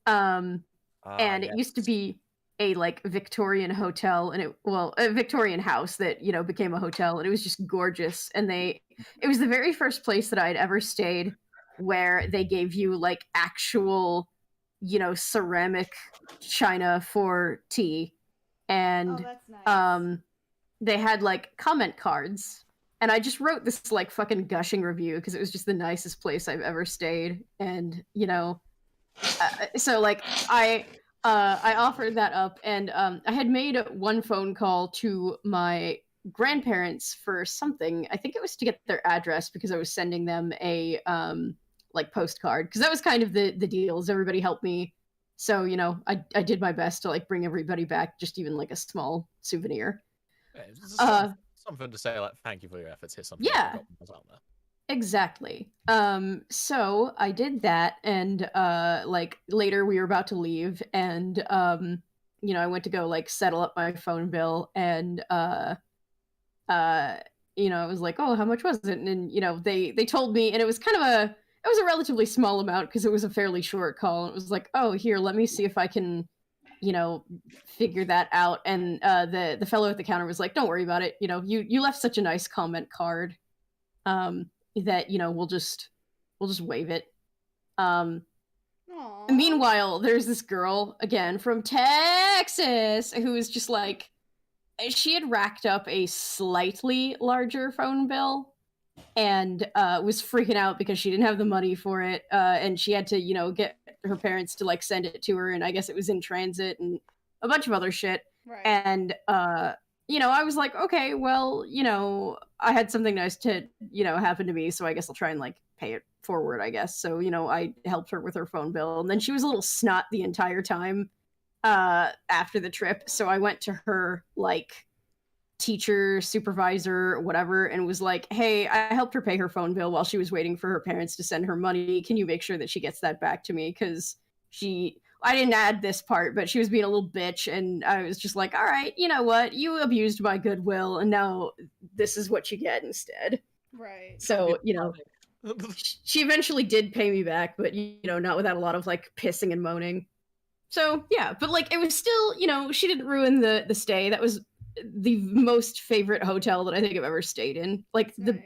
And it used to be a like Victorian hotel, and a Victorian house that became a hotel, and it was just gorgeous. And it was the very first place that I'd ever stayed where they gave you like actual ceramic china for tea, and that's nice. they had like comment cards, and I just wrote this like fucking gushing review because it was just the nicest place I've ever stayed. And so like I offered that up, and I had made one phone call to my grandparents for something. I think it was to get their address because I was sending them a like postcard, because that was kind of the deals. Everybody helped me, so I did my best to like bring everybody back just even like a small souvenir. Something to say, like, thank you for your efforts. Here's something. Yeah. Out there. Exactly. So I did that, and like later we were about to leave, and I went to go like settle up my phone bill, and I was like, oh, how much was it? And they told me, and it was a relatively small amount because it was a fairly short call. And it was like, oh, here, let me see if I can figure that out. And the fellow at the counter was like, don't worry about it. You left such a nice comment card. That we'll just waive it. Meanwhile, there's this girl again from Texas who is just like, she had racked up a slightly larger phone bill, and was freaking out because she didn't have the money for it, and she had to get her parents to like send it to her, and I guess it was in transit and a bunch of other shit. Right. And I was like, okay, well, I had something nice to, happen to me, so I guess I'll try and like pay it forward, I guess. So, I helped her with her phone bill, and then she was a little snot the entire time after the trip. So I went to her like teacher, supervisor, whatever, and was like, hey, I helped her pay her phone bill while she was waiting for her parents to send her money. Can you make sure that she gets that back to me? Because I didn't add this part, but she was being a little bitch, and I was just like, all right, you know what? You abused my goodwill, and now this is what you get instead. Right. So, she eventually did pay me back, but, not without a lot of, like, pissing and moaning. So, yeah, but, like, it was still, she didn't ruin the stay. That was the most favorite hotel that I think I've ever stayed in. Like, the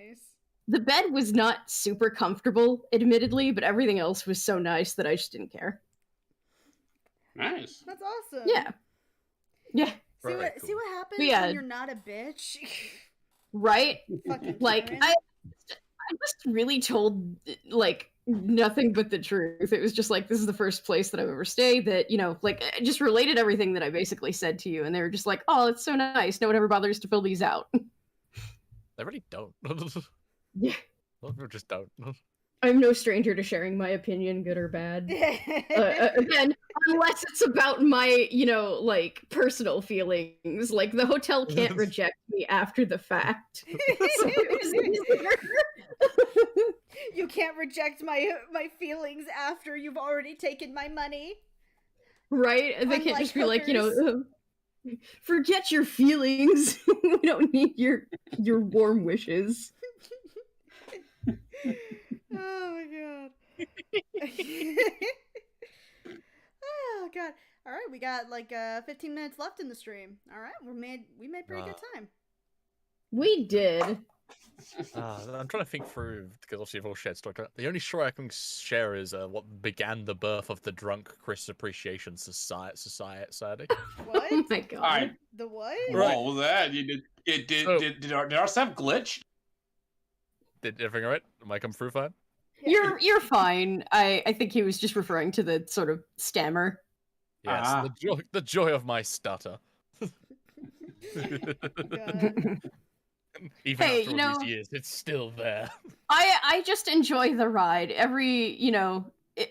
bed was not super comfortable, admittedly, but everything else was so nice that I just didn't care. Nice. That's awesome. Yeah. Yeah. See what happens when you're not a bitch? Right? Fucking like, Karen. I just really told, like, nothing but the truth. It was just like, this is the first place that I've ever stayed that, like, I just related everything that I basically said to you, and they were just like, oh, it's so nice. No one ever bothers to fill these out. They really don't. Yeah. They just don't. I'm no stranger to sharing my opinion, good or bad. Again, unless it's about my, like, personal feelings. Like, the hotel can't reject me after the fact. So it was You can't reject my feelings after you've already taken my money. Right? They can't just be like, forget your feelings. We don't need your warm wishes. Oh my god. Oh god. All right, we got like 15 minutes left in the stream. All right, we made pretty good time. We did. I'm trying to think through, because obviously you've all shared story. The only story I can share is what began the birth of the Drunk Chris Appreciation Society. What? Oh my god. All right. The what? What was that? Did our stuff glitch? Did everything all right? Am I come through fine? You're fine. I think he was just referring to the sort of stammer. Yes, Ah. the joy of my stutter. God. Even Hey, after you all know- these years, it's still there. I just enjoy the ride. Every,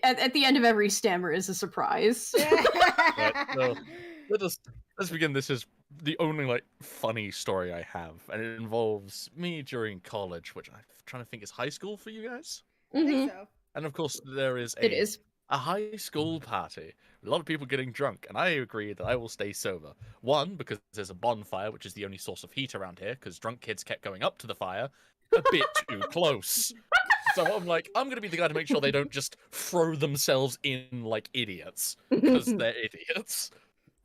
at the end of every stammer is a surprise. Right, so let's begin. This is the only like funny story I have, and it involves me during college, which I'm trying to think is high school for you guys. I think Mhm. so. And of course, there is It is. a high school party. A lot of people getting drunk, and I agree that I will stay sober. One, because there's a bonfire, which is the only source of heat around here, because drunk kids kept going up to the fire a bit too close. So I'm like, I'm going to be the guy to make sure they don't just throw themselves in like idiots, because they're idiots.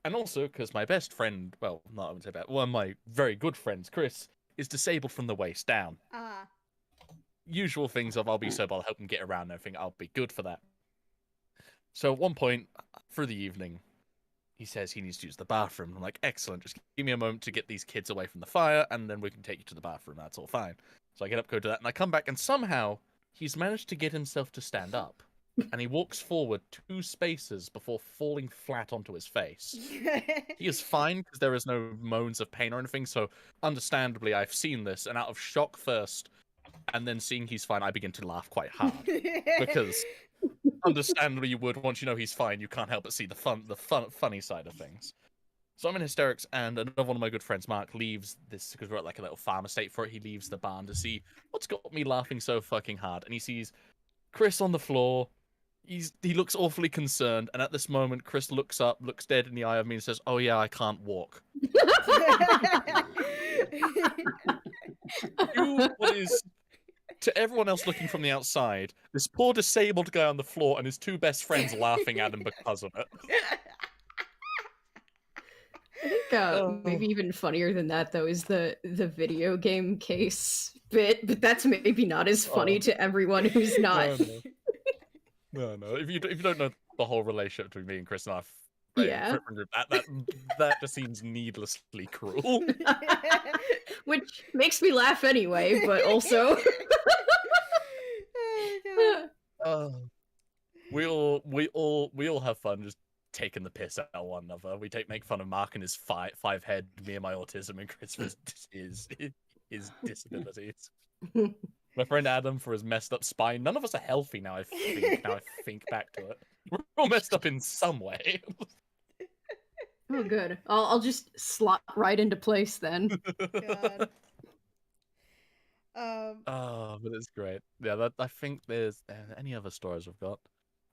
And also because my best friend, well, not I would say that, one of my very good friends, Chris, is disabled from the waist down. Usual things of I'll be sober, I'll help him get around and everything, I'll be good for that. So at one point through the evening, he says he needs to use the bathroom. I'm like, excellent, just give me a moment to get these kids away from the fire, and then we can take you to the bathroom, that's all fine. So I get up, go to that, and I come back, and somehow he's managed to get himself to stand up. And he walks forward 2 spaces before falling flat onto his face. He is fine because there is no moans of pain or anything, so understandably I've seen this, and out of shock first, and then seeing he's fine, I begin to laugh quite hard. Because understandably you would, once you know he's fine, you can't help but see the funny side of things. So I'm in hysterics, and another one of my good friends, Mark, leaves this, because we're at like a little farm estate for it, he leaves the barn to see what's got me laughing so fucking hard, and he sees Chris on the floor. He looks awfully concerned, and at this moment, Chris looks up, looks dead in the eye of me, and says, "Oh yeah, I can't walk." What is, to everyone else looking from the outside, this poor disabled guy on the floor and his 2 best friends laughing at him because of it. I think maybe even funnier than that though is the video game case bit, but that's maybe not as funny to everyone who's not. No. If you don't know the whole relationship between me and Chris and Yeah. that just seems needlessly cruel. Which makes me laugh anyway, but also we all have fun just taking the piss out of one another. We make fun of Mark and his five head, me and my autism, and Chris for his disabilities. My friend Adam for his messed up spine. None of us are healthy now. I think back to it. We're all messed up in some way. oh good. I'll just slot right into place then. God. Oh, but it's great. Yeah, I think there's any other stories we've got.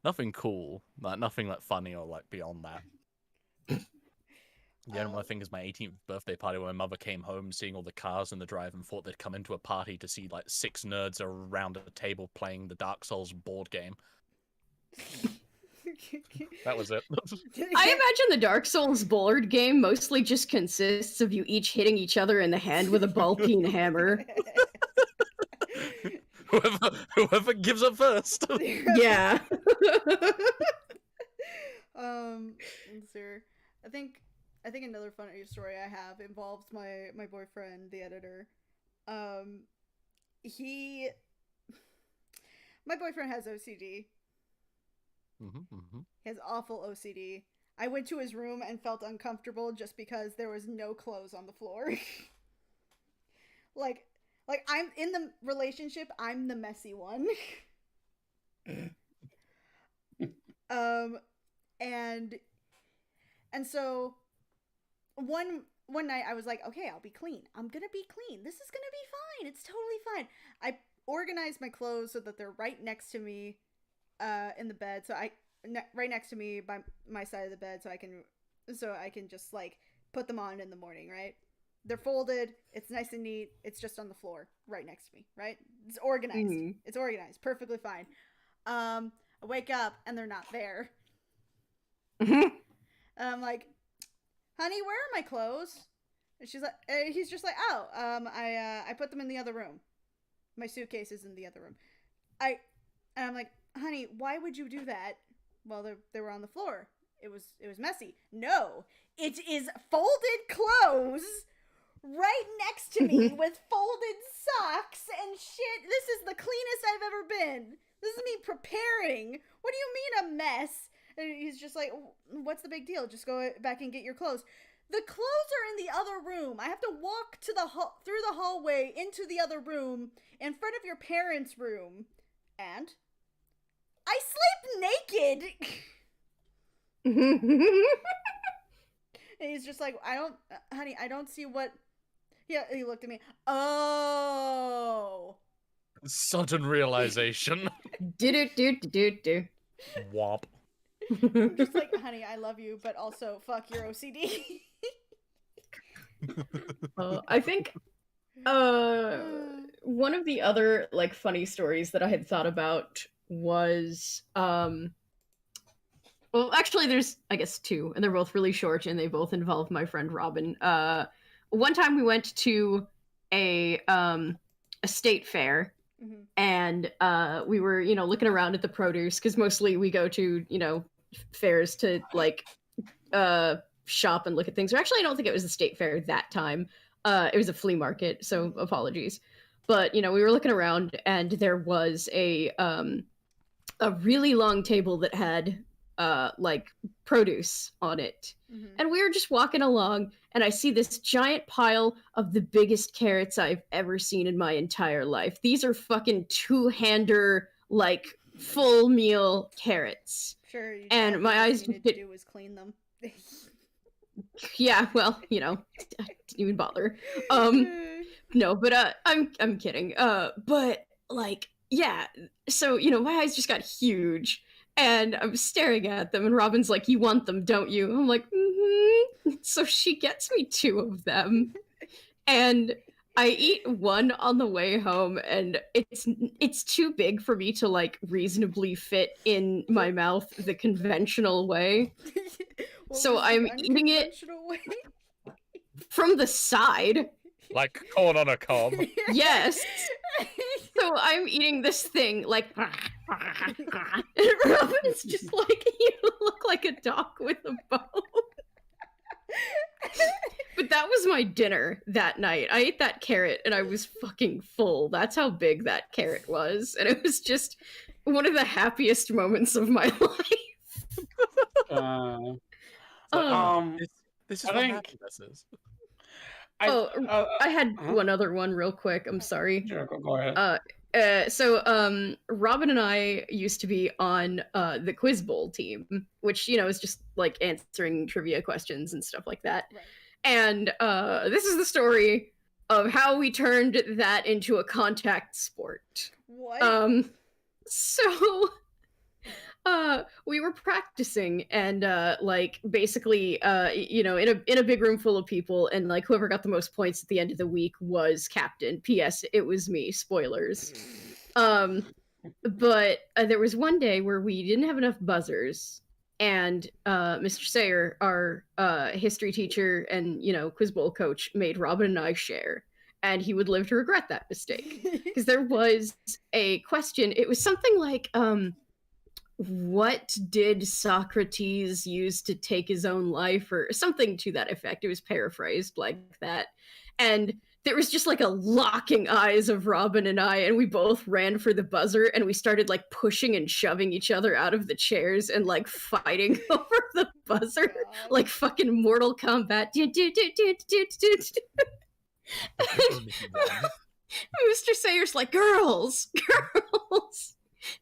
Nothing cool, nothing like funny or like beyond that. The only one I think is my 18th birthday party where my mother came home seeing all the cars in the drive and thought they'd come into a party to see like 6 nerds around a table playing the Dark Souls board game. That was it. I imagine the Dark Souls board game mostly just consists of you each hitting each other in the hand with a bulking hammer. Whoever gives up first. Yeah. Let's see. I think another funny story I have involves my boyfriend, the editor. My boyfriend has OCD. He has awful OCD. I went to his room and felt uncomfortable just because there was no clothes on the floor. like I'm in the relationship, I'm the messy one. And so one night I was like, okay, I'll be clean. I'm gonna be clean. This is gonna be fine. It's totally fine. I organized my clothes so that they're right next to me in the bed. So right next to me by my side of the bed so I can just like put them on in the morning, right? They're folded. It's nice and neat. It's just on the floor right next to me, right? It's organized. It's organized. Perfectly fine. I wake up and they're not there. Mhm. And I'm like, honey, where are my clothes? And he's just like, oh, I put them in the other room. My suitcase is in the other room. And I'm like, honey, why would you do that? Well, they were on the floor. It was messy. No, it is folded clothes right next to me with folded socks and shit. This is the cleanest I've ever been. This is me preparing. What do you mean a mess? And he's just like, what's the big deal? Just go back and get your clothes. The clothes are in the other room. I have to walk to through the hallway into the other room in front of your parents' room. And I sleep naked. And he's just like, honey, I don't see what. Yeah, he looked at me. Oh. Sudden realization. Do. Womp. I'm just like, honey, I love you, but also fuck your OCD. I think one of the other like funny stories that I had thought about was well, actually there's I guess two, and they're both really short, and they both involve my friend Robin. One time we went to a state fair, and we were, looking around at the produce, because mostly we go to, fairs to like shop and look at things. Or actually, I don't think it was a state fair that time. It was a flea market, so apologies. But we were looking around, and there was a really long table that had like produce on it. And we were just walking along, and I see this giant pile of the biggest carrots I've ever seen in my entire life. These are fucking two-hander, like, full meal carrots. Sure. And my eyes just to do is clean them. Yeah, well, I didn't even bother. No, but I'm kidding. But like, yeah. So my eyes just got huge. And I'm staring at them, and Robin's like, you want them, don't you? I'm like, mm-hmm. So she gets me 2 of them. And I eat one on the way home, and it's too big for me to, like, reasonably fit in my mouth the conventional way. So I'm eating it way? from the side. Like corn on a cob. Yes. So I'm eating this thing, like, and Robin's just like, you look like a dog with a bone. But that was my dinner that night. I ate that carrot, and I was fucking full. That's how big that carrot was. And it was just one of the happiest moments of my life. This is I what think- happiness is. I had one other one real quick. I'm sorry. Sure, go ahead. So Robin and I used to be on the Quiz Bowl team, which, is just like answering trivia questions and stuff like that. Right. And this is the story of how we turned that into a contact sport. What? So we were practicing, and like basically in a big room full of people, and like whoever got the most points at the end of the week was captain. PS, it was me. Spoilers. But there was one day where we didn't have enough buzzers, and Mr. Sayer, our history teacher and Quiz Bowl coach, made Robin and I share. And he would live to regret that mistake, because there was a question. It was something like what did Socrates use to take his own life, or something to that effect. It was paraphrased like that. And there was just like a locking eyes of Robin and I, and we both ran for the buzzer, and we started like pushing and shoving each other out of the chairs and like fighting over the buzzer, like fucking Mortal Kombat. Mr. Sayer's like, girls.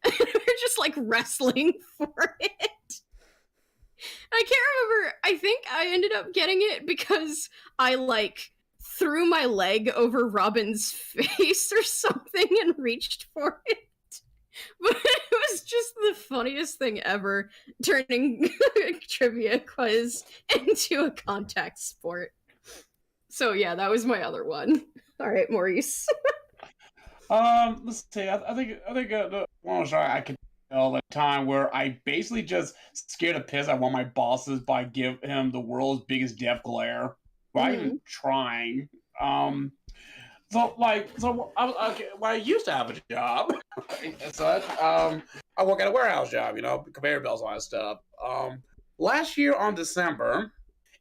And we're just like wrestling for it. I can't remember. I think I ended up getting it because I like threw my leg over Robin's face or something and reached for it. But it was just the funniest thing ever, turning a trivia quiz into a contact sport. So yeah, that was my other one. All right, Maurice. Let's see. I think the one was right. I could a time where I basically just scared the piss out of one of my bosses by give him the world's biggest death glare without even trying. So I was okay. Well, I used to have a job and such. I work at a warehouse job, conveyor belts, all that stuff. Last year on December,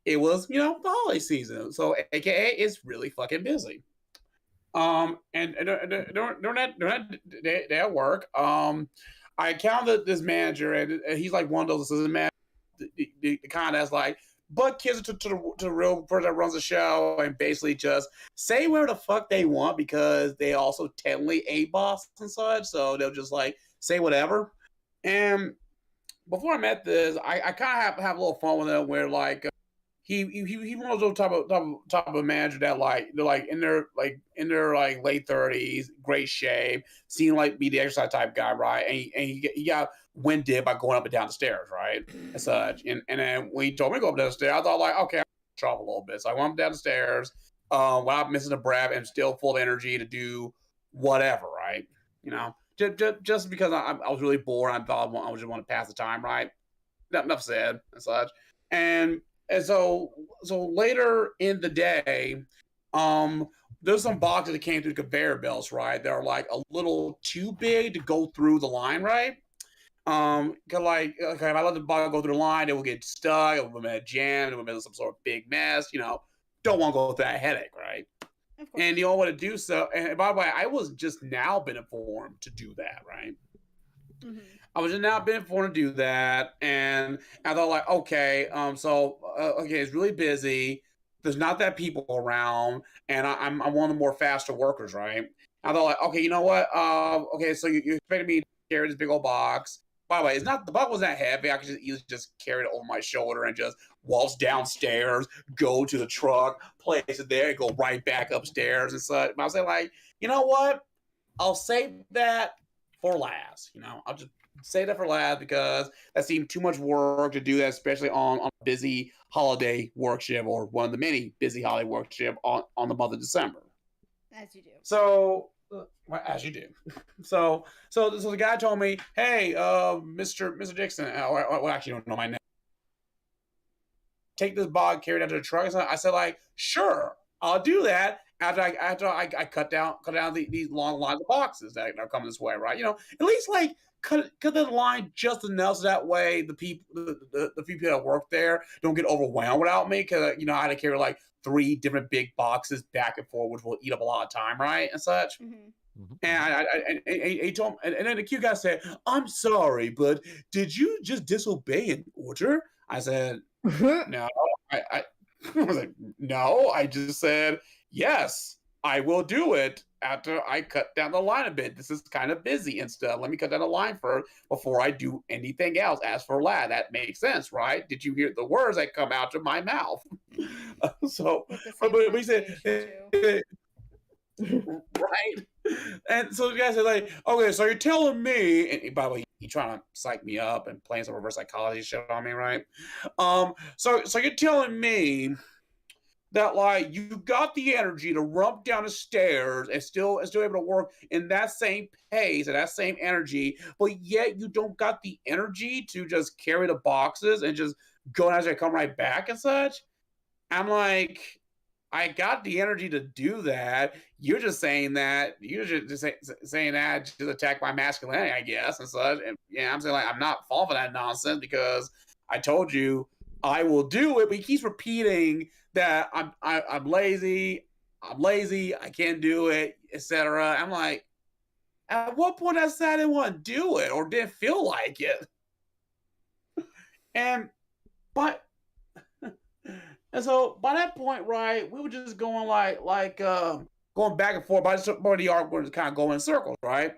it was the holiday season, so AKA it's really fucking busy. And during that day at work, I encountered this manager, and he's like one of those assistant managers, the kind that's like, but kids to the real person that runs the show and basically just say whatever the fuck they want because they also technically a boss and such, so they'll just like say whatever. And before I met this, I kind of have a little fun with him where like he one of those type of manager that like they're like in their late 30s, great shape, seem like be the exercise type guy, right? And he got winded by going up and down the stairs, right? And such. And then when he told me to go up down the stairs, I thought like, okay, I'm gonna a little bit. So I went up down the stairs, without missing a breath and still full of energy to do whatever, right? Just because I was really bored, I thought I just want to pass the time, right? Enough said and such. And so later in the day, there's some boxes that came through the conveyor belts, right? They're like a little too big to go through the line, right? Cause like, okay, if I let the box go through the line, it will get stuck, it will be a jam, it will be some sort of big mess, don't want to go through that headache, right? And you don't want to do so. And by the way, I was just now been informed to do that, right? Mm-hmm. I was just now been informed to do that, and I thought like, okay, okay, it's really busy. There's not that people around, and I'm one of the more faster workers, right? I thought like, okay, you know what? Okay, so you expected me to carry this big old box. By the way, the box wasn't that heavy. I could just easily just carry it over my shoulder and just waltz downstairs, go to the truck, place it there, and go right back upstairs and such. But I was like, you know what? I'll save that for last. I'll just save that for last because that seemed too much work to do that, especially on a busy holiday work shift or one of the many busy holiday work shift on the month of December. As you do. So, as you do. So the guy told me, "Hey, Mr. Dixon, well, actually, you don't know my name. Take this bog, carry it out to the truck." I said, like, sure, I'll do that. After I cut down these long lines of boxes that are coming this way, right? At least like cut the line just enough so that way the people that work there don't get overwhelmed without me because I had to carry like 3 different big boxes back and forth, which will eat up a lot of time, right, and such. Mm-hmm. And he told, and then the cute guy said, "I'm sorry, but did you just disobey an order?" I said, "No, I was like, no, I just said." Yes, I will do it after I cut down the line a bit. This is kind of busy and stuff. Let me cut down the line first before I do anything else. As for lad, that makes sense, right? Did you hear the words that come out of my mouth? But he said, right? And so the guy said, like, okay, so you're telling me, and by the way, he trying to psych me up and playing some reverse psychology shit on me, right? So you're telling me that like you got the energy to run down the stairs and still able to work in that same pace and that same energy, but yet you don't got the energy to just carry the boxes and just go down and come right back and such. I'm like, I got the energy to do that. You're just saying that. You're just saying that to attack my masculinity, I guess, and such. And yeah, I'm saying like I'm not falling for that nonsense because I told you I will do it, but he keeps repeating that I'm lazy, I can't do it, etc. I'm like, at what point I said I didn't want to do it or didn't feel like it, and so by that point, right, we were just going going back and forth. By the argument was kind of going in circles, right?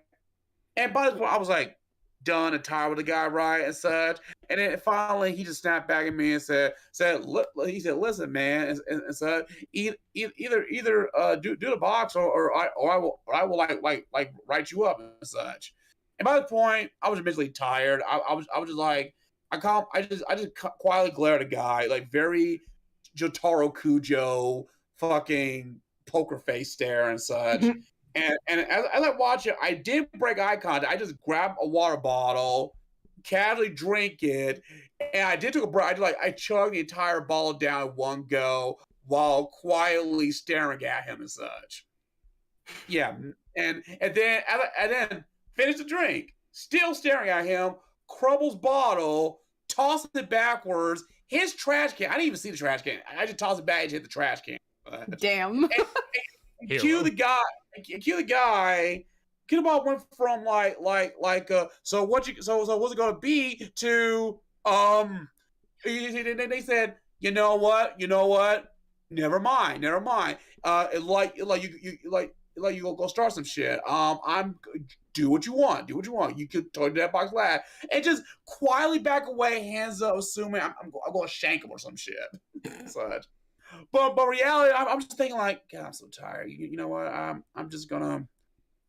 And by this point, I was like done and tired with the guy, right, and such. And then finally, he just snapped back at me and said, "Listen, man, and said either do the box or I will like write you up and such." And by the point, I was mentally tired. I was just like, I just quietly glared at the guy, like very Jotaro Kujo fucking poker face stare and such. And as I watch it, I did break eye contact. I just grabbed a water bottle, casually drink it, and I did take a break. I chugged the entire bottle down in one go while quietly staring at him and such. Yeah, and then finish the drink, still staring at him. Crumbles bottle, tosses it backwards. His trash can. I didn't even see the trash can. I just tossed it back and hit the trash can. Damn. And cue the guy. Kid about went from so what's it gonna be to they said, you know what, never mind, you go start some shit. I'm do what you want. You could totally do that box lad and just quietly back away, hands up, assuming I'm going to shank him or some shit. Such. But reality, I'm just thinking like, God, I'm so tired. You know what? I'm just gonna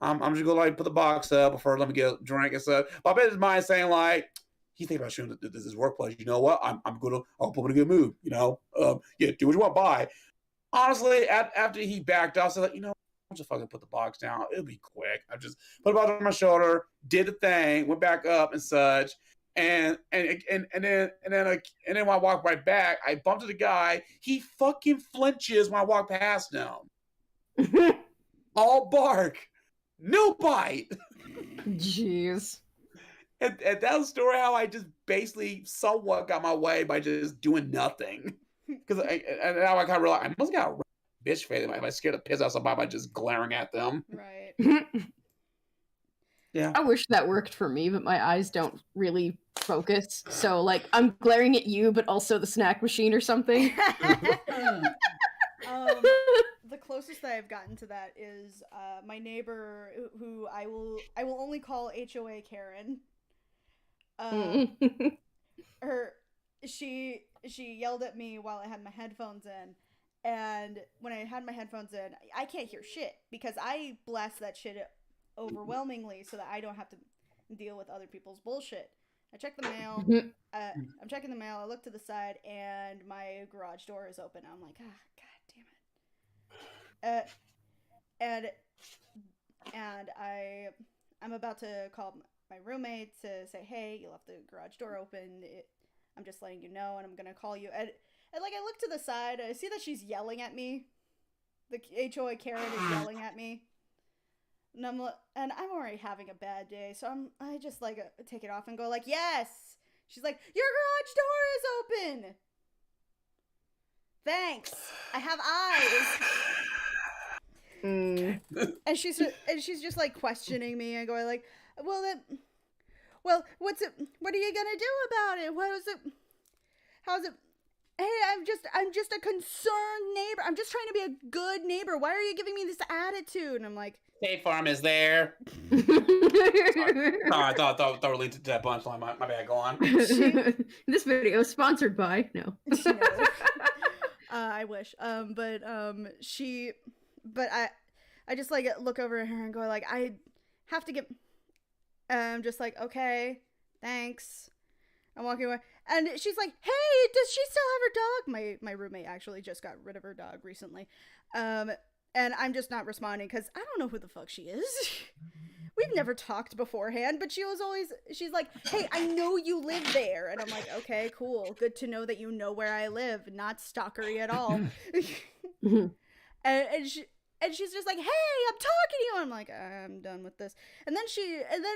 like put the box up before let me get a drink and stuff. But I bet his mind saying like, he's thinking about shooting this workplace. You know what? I'll put him in a good mood. You know, yeah, do what you want. Bye. Honestly, after he backed off, so like, you know, I'll just fucking put the box down. It'll be quick. I just put the box on my shoulder, did the thing, went back up and such. And then when I walk right back, I bumped into the guy. He fucking flinches when I walk past him. All bark, no bite. Jeez. And that's the story how I just basically somewhat got my way by just doing nothing. Because now I kind of realize I must have got a bitch face. Am I scared to piss off somebody by just glaring at them? Right. Yeah. I wish that worked for me, but my eyes don't really focus. So, like, I'm glaring at you, but also the snack machine or something. The closest that I've gotten to that is my neighbor, who I will only call HOA Karen. She yelled at me while I had my headphones in, and when I had my headphones in, I can't hear shit because I blast that shit overwhelmingly so that I don't have to deal with other people's bullshit. I check the mail. I'm checking the mail. I look to the side, and my garage door is open. I'm like, god damn it. And I'm about to call my roommate to say, hey, you left the garage door open. I'm just letting you know, and I'm gonna call you. And like, I look to the side. I see that she's yelling at me. The HOA Karen is yelling at me. And I'm already having a bad day, so I just like take it off and go like, yes. She's like, your garage door is open. Thanks. I have eyes. And she's just like questioning me and going like, what are you gonna do about it? How's it? Hey, I'm just a concerned neighbor. I'm just trying to be a good neighbor. Why are you giving me this attitude? And I'm like, State Farm is there. Sorry, I thought we linked to that punchline. My bad. Go on. This video is sponsored by no. I wish. But I just like look over at her and go like, I have to get. I'm just like, okay, thanks. I'm walking away, and she's like, hey, does she still have her dog? My roommate actually just got rid of her dog recently. And I'm just not responding because I don't know who the fuck she is. We've never talked beforehand, but she's like, hey, I know you live there. And I'm like, okay, cool. Good to know that you know where I live. Not stalkery at all. and she's just like, hey, I'm talking to you. I'm like, I'm done with this. And then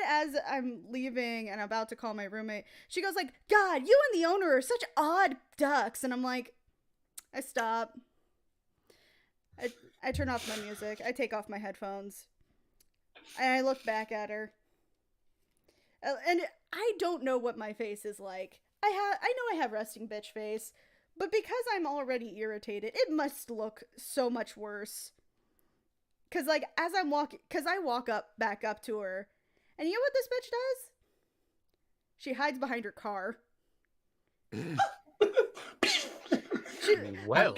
as I'm leaving and about to call my roommate, she goes like, God, you and the owner are such odd ducks. And I'm like, I stop. I turn off my music. I take off my headphones. And I look back at her. And I don't know what my face is like. I know I have resting bitch face, but because I'm already irritated, it must look so much worse. Cause like as I'm walking, cause I walk back up to her, and you know what this bitch does? She hides behind her car. Well,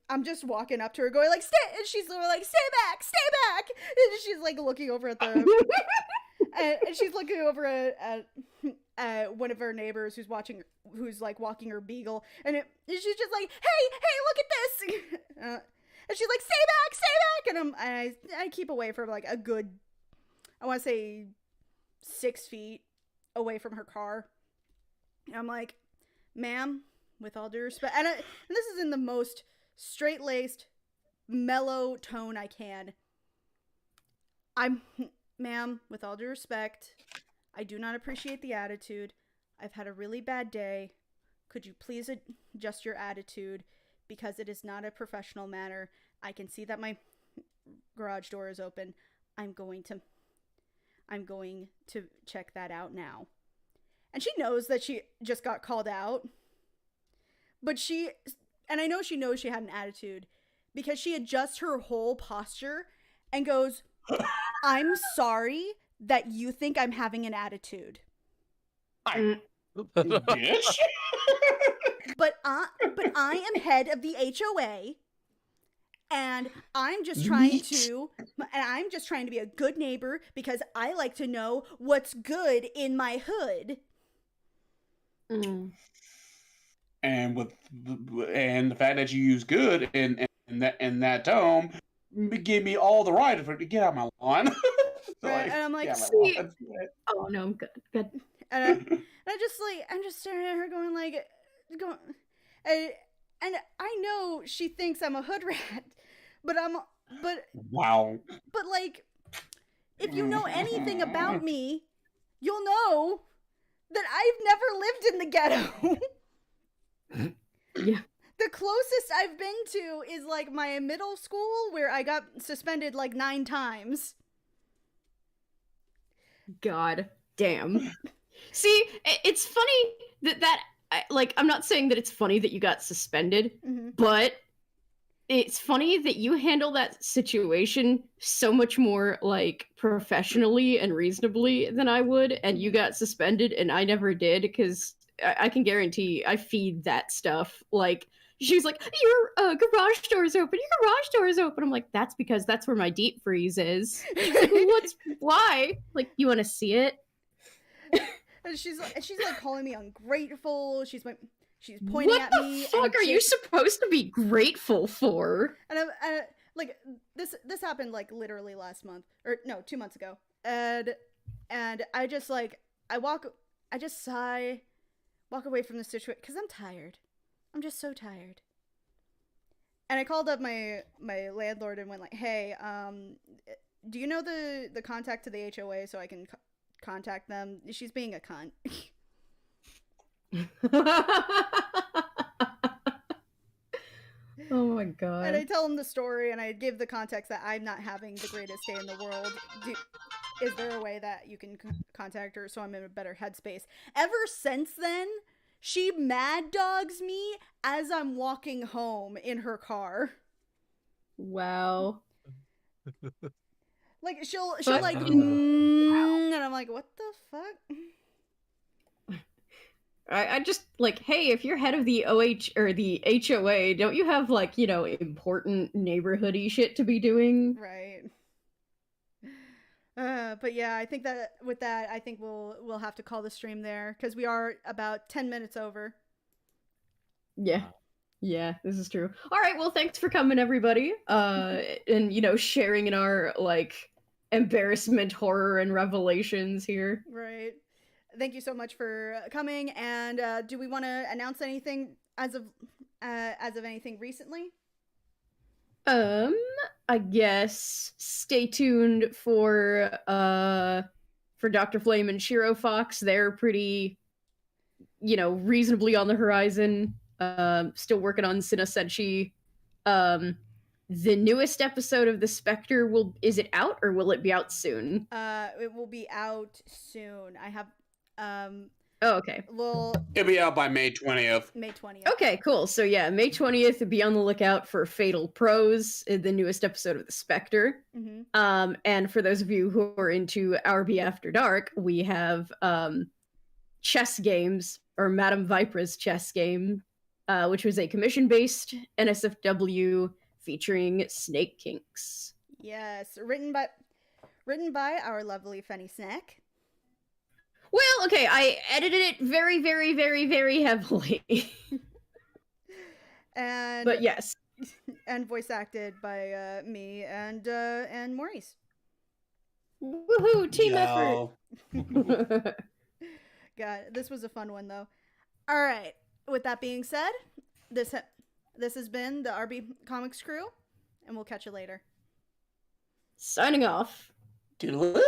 I'm just walking up to her going like, stay, and she's like, stay back, and she's like looking over at the, and she's looking over at one of her neighbors who's like walking her beagle, and she's just like, hey, look at this, And she's like, stay back, and I keep away from like a good, I want to say 6 feet away from her car. And I'm like, ma'am, with all due respect, and this is in the most straight-laced, mellow tone I can. Ma'am, with all due respect, I do not appreciate the attitude. I've had a really bad day. Could you please adjust your attitude? Because it is not a professional manner. I can see that my garage door is open. I'm going to check that out now. And she knows that she just got called out. But and I know she knows she had an attitude because she adjusts her whole posture and goes, I'm sorry that you think I'm having an attitude. Bitch. But I am head of the HOA, and I'm just trying to be a good neighbor because I like to know what's good in my hood. And the fact that you use good in that tone gave me all the right to get out of my lawn. Right, and I'm like, oh no, I'm good. And I'm just staring at her and I know she thinks I'm a hood rat, but wow. But like, if you know anything about me, you'll know that I've never lived in the ghetto. Yeah. The closest I've been to is like my middle school where I got suspended like 9 times. God damn. See, it's funny that I'm not saying that it's funny that you got suspended, but it's funny that you handle that situation so much more like professionally and reasonably than I would, and you got suspended and I never did, because I can guarantee I feed that stuff. Like, she's like, your garage door is open, your garage door is open. I'm like, that's because that's where my deep freeze is. Why? Like, you want to see it? And she's like calling me ungrateful. She's pointing at me. What the fuck are you supposed to be grateful for? And I'm like, this happened like literally last month, or no, 2 months ago. And I just like, I just sigh, walk away from the situation because I'm tired. I'm just so tired. And I called up my landlord and went like, hey, do you know the contact to the HOA so I can contact them? She's being a cunt. Oh my god. And I tell him the story, and I give the context that I'm not having the greatest day in the world. Is there a way that you can contact her so I'm in a better headspace? Ever since then, she mad dogs me as I'm walking home in her car. Wow. Like, she'll like, and I'm like, what the fuck? I just, like, hey, if you're head of the OH or the HOA, don't you have, like, you know, important neighborhoody shit to be doing? Right. But yeah, I think that with that, I think we'll have to call the stream there because we are about 10 minutes over. Yeah. Yeah, this is true. All right, well, thanks for coming, everybody. And, you know, sharing in our, like, embarrassment, horror, and revelations here. Right. Thank you so much for coming. And do we want to announce anything as of anything recently? I guess stay tuned for Dr. Flame and Shiro Fox. They're pretty, you know, reasonably on the horizon. Still working on Sina Senshi. The newest episode of The Spectre is it out or will it be out soon? It will be out soon. I have Oh, okay. Well, it'll be out by May 20th. May 20th. Okay, cool. So yeah, May 20th, be on the lookout for Fatal Prose, the newest episode of The Spectre. Mm-hmm. And for those of you who are into RB After Dark, we have chess games, or Madame Vipra's chess game, which was a commission-based NSFW featuring Snake Kinks. Yes, written by our lovely Fenny Snack. Well, okay, I edited it very, very, very, very heavily. And but yes. and voice acted by me and Maurice. Woohoo! Team Yo. effort. God, this was a fun one though. All right. With that being said, this has been the RB Comics crew, and we'll catch you later. Signing off. Toodaloo.